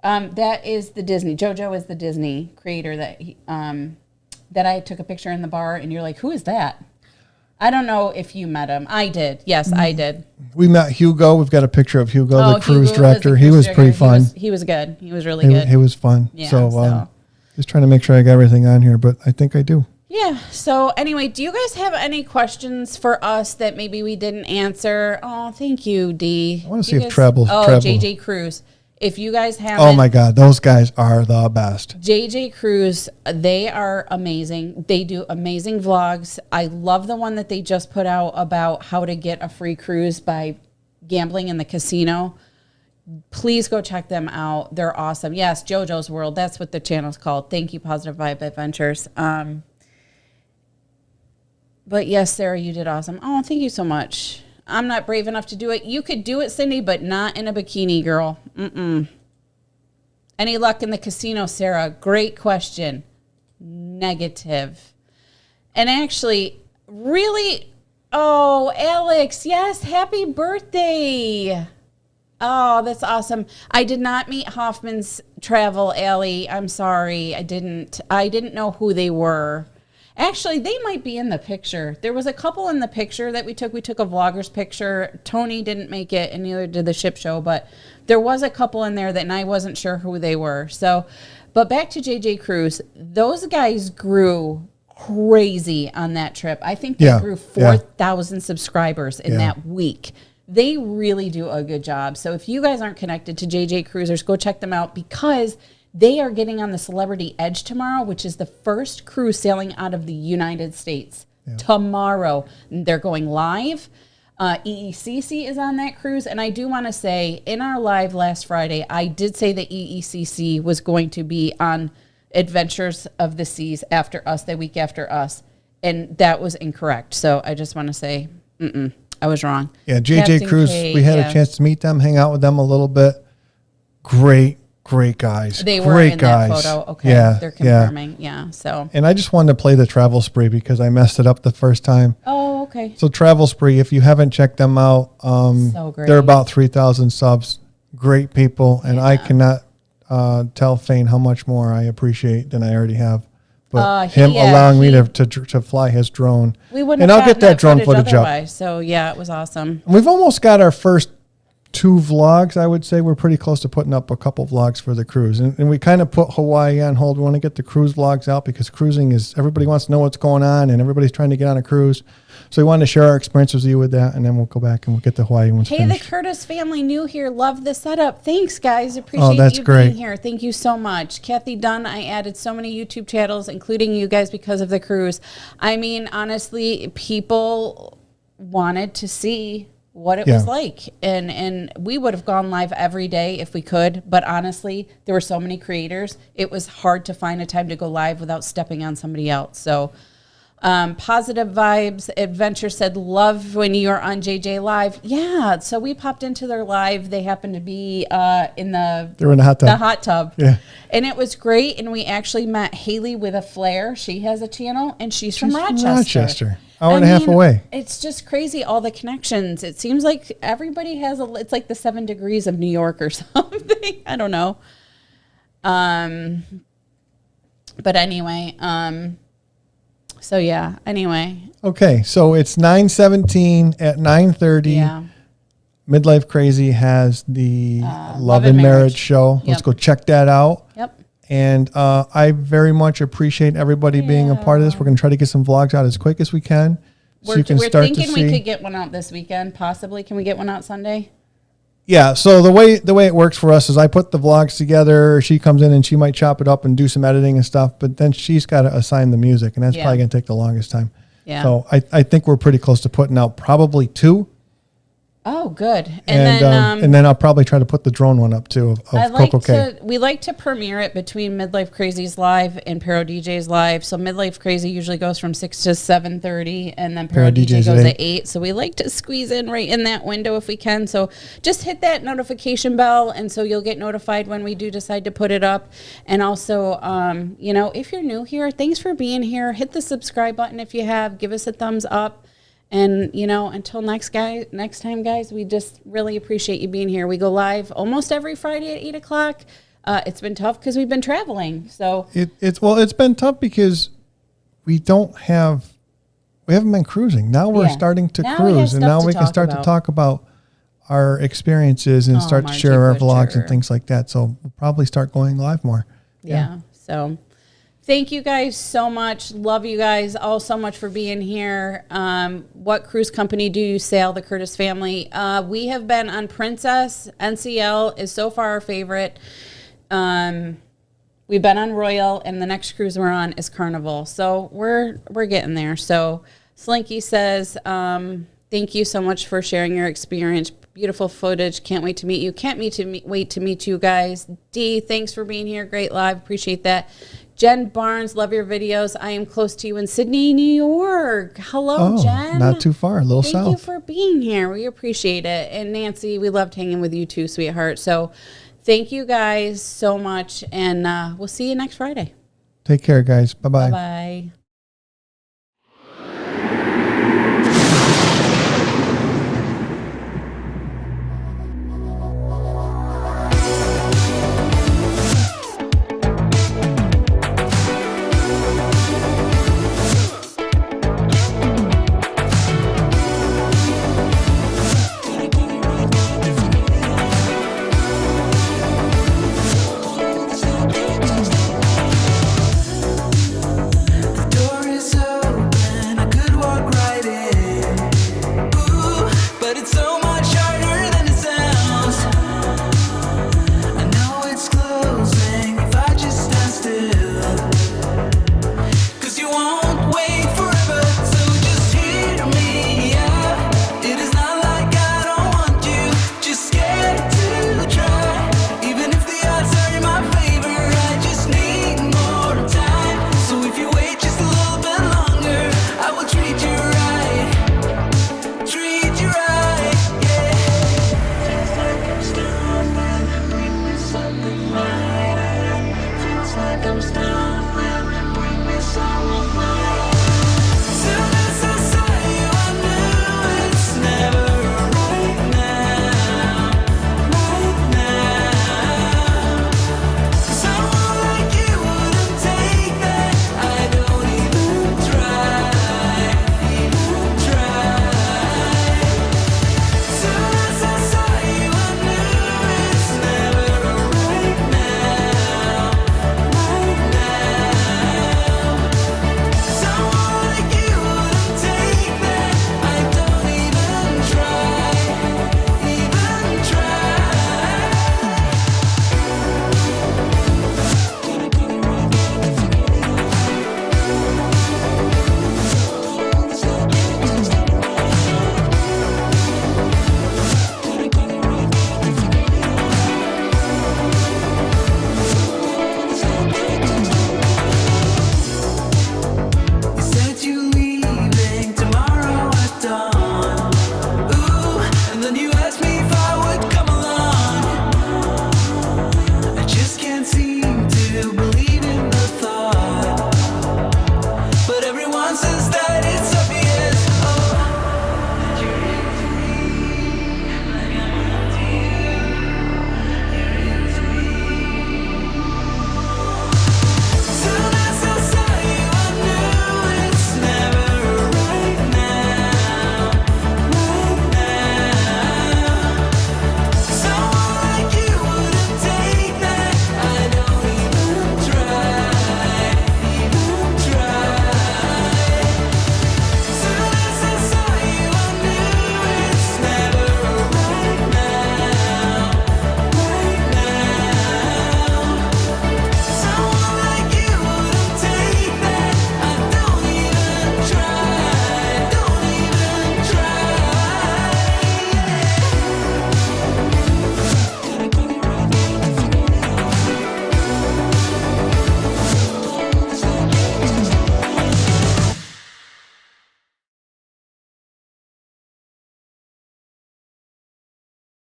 That is the Disney. JoJo is the Disney creator that I took a picture in the bar, and you're like, who is that? I don't know if you met him. I did. Yes, I did. We met Hugo. We've got a picture of Hugo, the cruise Hugo director. the He cruise was pretty director. fun. He was good. He was really good. He was fun. Yeah, so, so- just trying to make sure I got everything on here, but I think I do. Yeah. So anyway, do you guys have any questions for us that maybe we didn't answer? Oh, thank you, D. I wanna Do you see if guys- Treble- Oh, Treble- JJ Cruz. If you guys haven't. Oh my God, those guys are the best. JJ Cruz, they are amazing. They do amazing vlogs. I love the one that they just put out about how to get a free cruise by gambling in the casino. Please go check them out. They're awesome. Yes, JoJo's World. That's what the channel's called. Thank you, Positive Vibe Adventures. But yes, Sarah, you did awesome. Oh, thank you so much. I'm not brave enough to do it. You could do it, Cindy, but not in a bikini, girl. Mm-mm. Any luck in the casino, Sarah? Great question. Negative. And actually, really, oh, Alex, yes, happy birthday. Oh, that's awesome. I did not meet Hoffman's Travel, Allie. I'm sorry. I didn't know who they were. Actually, they might be in the picture. There was a couple in the picture that we took. We took a vlogger's picture. Tony didn't make it, and neither did the ship show, but there was a couple in there that and I wasn't sure who they were. So, but back to JJ Cruise. Those guys grew crazy on that trip. I think they grew 4,000 subscribers in that week. They really do a good job. So if you guys aren't connected to JJ Cruisers, go check them out because they are getting on the Celebrity Edge tomorrow, which is the first cruise sailing out of the United States. Tomorrow. They're going live. EECC is on that cruise. And I do want to say, in our live last Friday, I did say that EECC was going to be on Adventures of the Seas after us, the week after us. And that was incorrect. So I just want to say, I was wrong. Yeah, JJ Captain Cruise, Kate, we had a chance to meet them, hang out with them a little bit. Great guys. They were great in guys. that photo. Okay, Yeah, they're confirming. Yeah, so. And I just wanted to play the Travel Spree because I messed it up the first time. Oh, okay. So Travel Spree, if you haven't checked them out, So great. they're about 3,000 subs. Great people, and I cannot tell Fane how much more I appreciate than I already have. But him allowing me to fly his drone. We wouldn't and have I'll get that drone footage up. otherwise. So yeah, it was awesome. We've almost got our first 2 vlogs. I would say we're pretty close to putting up a couple vlogs for the cruise. And we kind of put Hawaii on hold. We want to get the cruise vlogs out because cruising is, everybody wants to know what's going on and everybody's trying to get on a cruise. So we wanted to share our experiences with you with that, and then we'll go back and we'll get the Hawaii ones finished. The Curtis family new here. Love the setup. Thanks, guys. Appreciate you great. being here. Thank you so much. Kathy Dunn, I added so many YouTube channels, including you guys, because of the cruise. I mean, honestly, people wanted to see what it was like. And we would have gone live every day if we could. But honestly, there were so many creators. It was hard to find a time to go live without stepping on somebody else. So positive vibes. Adventure said, love when you're on JJ Live. Yeah, so we popped into their live. They happened to be They were in the hot tub. The hot tub. Yeah. And it was great. And we actually met Haley with a flare. She has a channel, and she's from Rochester. Hour and a half away. It's just crazy, all the connections. It seems like everybody has it's like the 7 degrees of New York or something. I don't know. But anyway, so yeah, anyway. Okay, so it's 9:17 at 9:30. Yeah. Midlife Crazy has the Love and Marriage show. Let's go check that out. Yep. And I very much appreciate everybody being a part of this. We're going to try to get some vlogs out as quick as we can. So you can We're start thinking to see. we could get one out this weekend, possibly. Can we get one out Sunday? Yeah, so the way it works for us is I put the vlogs together. She comes in and she might chop it up and do some editing and stuff, but then she's got to assign the music, and that's probably going to take the longest time. Yeah. So I think we're pretty close to putting out probably 2. Oh, good. And then I'll probably try to put the drone one up too of Coco K. We like to premiere it between Midlife Crazy's live and Pero DJ's live. So Midlife Crazy usually goes from 6 to 7:30, and then Pero DJ goes at 8. So we like to squeeze in right in that window if we can. So just hit that notification bell, and so you'll get notified when we do decide to put it up. And also, if you're new here, thanks for being here. Hit the subscribe button if you have. Give us a thumbs up. And, until next time, guys, we just really appreciate you being here. We go live almost every Friday at 8 o'clock. It's been tough because we've been traveling. So it's been tough because we haven't been cruising. Now we're starting to cruise, and now we can start to talk about our experiences and start to share our vlogs and things like that. So we'll probably start going live more. Yeah. So thank you guys so much. Love you guys all so much for being here. What cruise company do you sail, the Curtis family? We have been on Princess. NCL is so far our favorite. We've been on Royal, and the next cruise we're on is Carnival. So we're getting there. So Slinky says, thank you so much for sharing your experience. Beautiful footage. Can't wait to meet you. Wait to meet you guys. D, thanks for being here. Great live. Appreciate that. Jen Barnes, love your videos. I am close to you in Sydney, New York. Hello, Jen. Not too far, a little south. Thank you for being here. We appreciate it. And Nancy, we loved hanging with you too, sweetheart. So thank you guys so much, and we'll see you next Friday. Take care, guys. Bye-bye. Bye-bye.